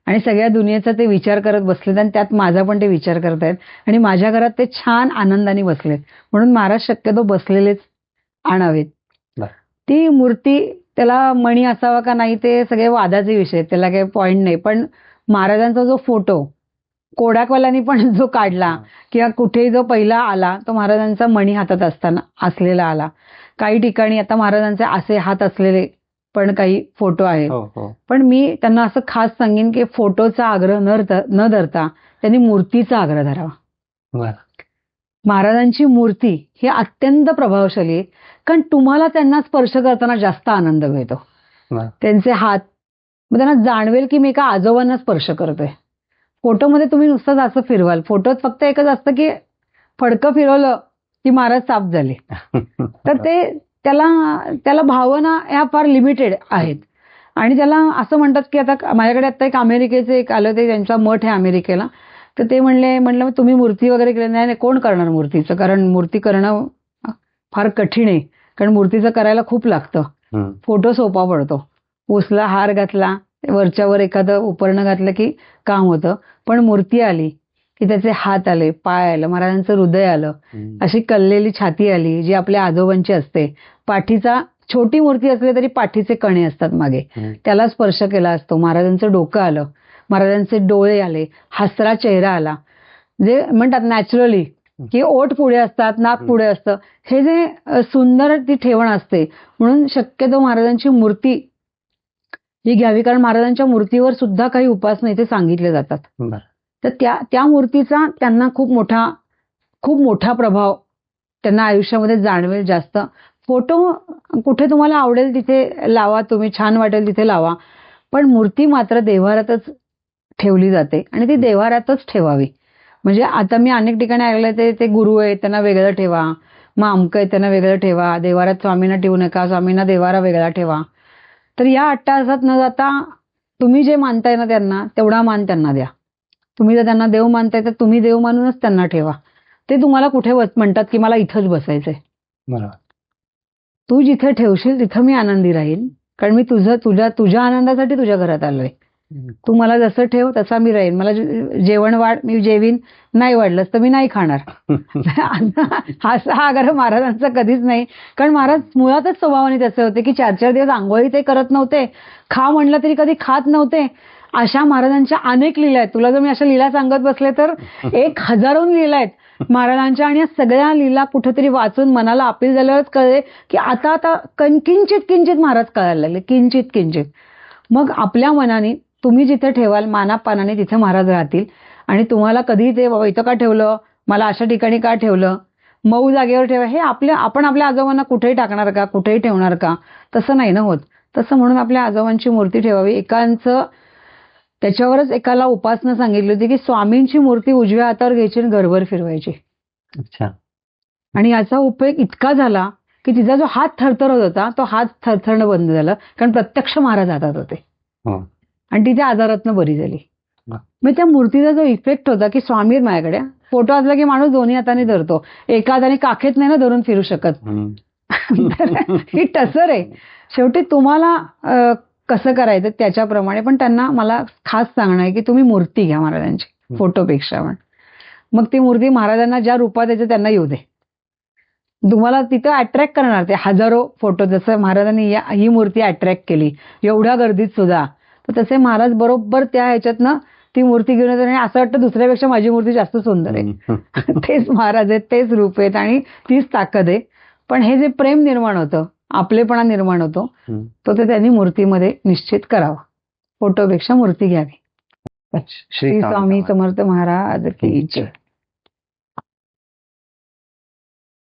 आणि सगळ्या दुनियेचा ते विचार करत बसलेत आणि त्यात माझा पण ते विचार करतायत आणि माझ्या घरात ते छान आनंदाने बसलेत. म्हणून महाराज शक्यतो बसलेलेच आणावेत. बरं. ती मूर्ती, त्याला मणी असावा का नाही ते सगळे वादाचे विषय आहेत, त्याला काही पॉइंट नाही. पण महाराजांचा जो फोटो कोडाकवाल्यांनी पण जो काढला किंवा कुठेही जो पहिला आला तो महाराजांचा मणी हातात असताना असलेला आला. काही ठिकाणी आता महाराजांचे असे हात असलेले पण काही फोटो आहेत. हो, हो. पण मी त्यांना असं खास सांगेन की फोटोचा आग्रह न धरता त्यांनी मूर्तीचा आग्रह धरावा. बरं. महाराजांची मूर्ती ही अत्यंत प्रभावशाली आहे, कारण तुम्हाला त्यांना स्पर्श करताना जास्त आनंद मिळतो. बरं. त्यांचे हात, मग त्यांना जाणवेल की मी एका आजोबांना स्पर्श करतोय. फोटोमध्ये तुम्ही नुसतंच असं फिरवाल, फोटोत फक्त एकच असतं की फडकं फिरवलं की महाराज साफ झाले. तर ते त्याला भावना ह्या फार लिमिटेड आहेत. आणि त्याला असं म्हणतात की आता माझ्याकडे आता एक अमेरिकेचे एक आलं, ते त्यांचा मठ आहे अमेरिकेला. तर ते म्हणलं तुम्ही मूर्ती वगैरे केली नाही, कोण करणार मूर्तीचं, कारण मूर्ती करणं फार कठीण आहे, कारण मूर्तीचं करायला खूप लागतं. फोटो सोपा पडतो, उसला हार घातला, वरच्यावर एखादं उपरणं घातलं की काम होतं. पण मूर्ती आली की त्याचे हात आले, पाय आलं, महाराजांचं हृदय आलं, अशी कललेली छाती आली जी आपल्या आजोबांची असते. पाठीचा, छोटी मूर्ती असली तरी पाठीचे कणे असतात मागे, त्याला स्पर्श केला असतो. महाराजांचं डोकं आलं, महाराजांचे डोळे आले, हसरा चेहरा आला. जे म्हणतात नॅचरली की ओठ पुढे असतात, नाक पुढे असतं, हे जे सुंदर ती ठेवण असते. म्हणून शक्यतो महाराजांची मूर्ती ही घ्यावी, कारण महाराजांच्या मूर्तीवर सुद्धा काही उपासना इथे सांगितले जातात. तर त्या मूर्तीचा त्यांना खूप मोठा प्रभाव त्यांना आयुष्यामध्ये जाणवेल जास्त. फोटो कुठे तुम्हाला आवडेल तिथे लावा, तुम्ही छान वाटेल तिथे लावा, पण मूर्ती मात्र देव्हाऱ्यातच ठेवली जाते आणि ती देव्हाऱ्यातच ठेवावी. म्हणजे आता मी अनेक ठिकाणी ऐकलं, ते गुरु आहेत त्यांना वेगळं ठेवा, मग अमकं आहे त्यांना वेगळं ठेवा, देव्हाऱ्यात स्वामींना ठेवू नका, स्वामींना देव्हारा वेगळा ठेवा. तर या अट्टाहासात न जाता तुम्ही जे मानताय ना त्यांना, तेवढा मान त्यांना द्या. तुम्ही जर त्यांना देव मानताय तर तुम्ही देव मानूनच त्यांना ठेवा. ते तुम्हाला कुठे म्हणतात की मला इथंच बसायचंय. बरोबर. तू जिथे ठेवशील तिथं मी आनंदी राहील, कारण मी तुझ्या आनंदासाठी तुझ्या घरात आलोय. तू मला जसं ठेव तसा मी राहीन. मला जेवण वाढ, मी जेवीन, नाही वाढलंच तर मी नाही खाणार. हा आग्रह महाराजांचा कधीच नाही, कारण महाराज मुळातच स्वभावाने त्याचे होते की 4-4 दिवस आंघोळी ते करत नव्हते, खा म्हणलं तरी कधी खात नव्हते. अशा महाराजांच्या अनेक लीला आहेत. तुला जर मी अशा लीला सांगत बसले तर 1000 लीला आहेत महाराजांच्या, आणि या सगळ्या लीला कुठेतरी वाचून मनाला अपील झाल्यावरच कळले की आता किंचित महाराज कळायला लागले, किंचित. मग आपल्या मनाने तुम्ही जिथे ठेवाल मानापानाने तिथे महाराज राहतील. आणि तुम्हाला कधी ते बाबा इथं का ठेवलं, मला अशा ठिकाणी का ठेवलं, मऊ जागेवर ठेवा, हे आपण आपल्या आजोबांना कुठेही टाकणार का, कुठेही ठेवणार का, तसं नाही ना होत. तसं म्हणून आपल्या आजोबांची मूर्ती ठेवावी. त्याच्यावरच एकाला उपासना सांगितली होती की स्वामींची मूर्ती उजव्या हातावर घ्यायची आणि घरभर फिरवायची. अच्छा. आणि याचा उपयोग इतका झाला की तिचा जो हात थरथरत होता तो हात थरथरणं बंद झालं, कारण प्रत्यक्ष महाराज हातात होते आणि ती त्या आजारातनं बरी झाली. मग त्या मूर्तीचा जो इफेक्ट होता की स्वामी माझ्याकडे, फोटो असला की माणूस दोन्ही हाताने धरतो, एका हाताने काखेत नाही ना धरून फिरू शकत. ही टसर आहे. शेवटी तुम्हाला कसं करायचं त्याच्याप्रमाणे. पण त्यांना मला खास सांगणं आहे की तुम्ही मूर्ती घ्या महाराजांची फोटोपेक्षा. मग ती मूर्ती महाराजांना ज्या रूपात यायचं त्यांना येऊ दे, तुम्हाला तिथं अट्रॅक्ट करणार ते 1000 फोटो. जसं महाराजांनी ही मूर्ती अट्रॅक्ट केली एवढ्या गर्दीत सुद्धा, तर तसे महाराज बरोबर त्या ह्याच्यातनं ती मूर्ती घेऊन येतात आणि असं वाटतं दुसऱ्यापेक्षा माझी मूर्ती जास्त सुंदर आहे. तेच महाराज आहेत, तेच रूप आहेत आणि तीच ताकद आहे. पण हे जे प्रेम निर्माण होतं, आपलेपणा निर्माण होतो, तो ते त्यांनी मूर्तीमध्ये निश्चित करावा. फोटोपेक्षा मूर्ती घ्यावी. श्री स्वामी समर्थ महाराज की जय.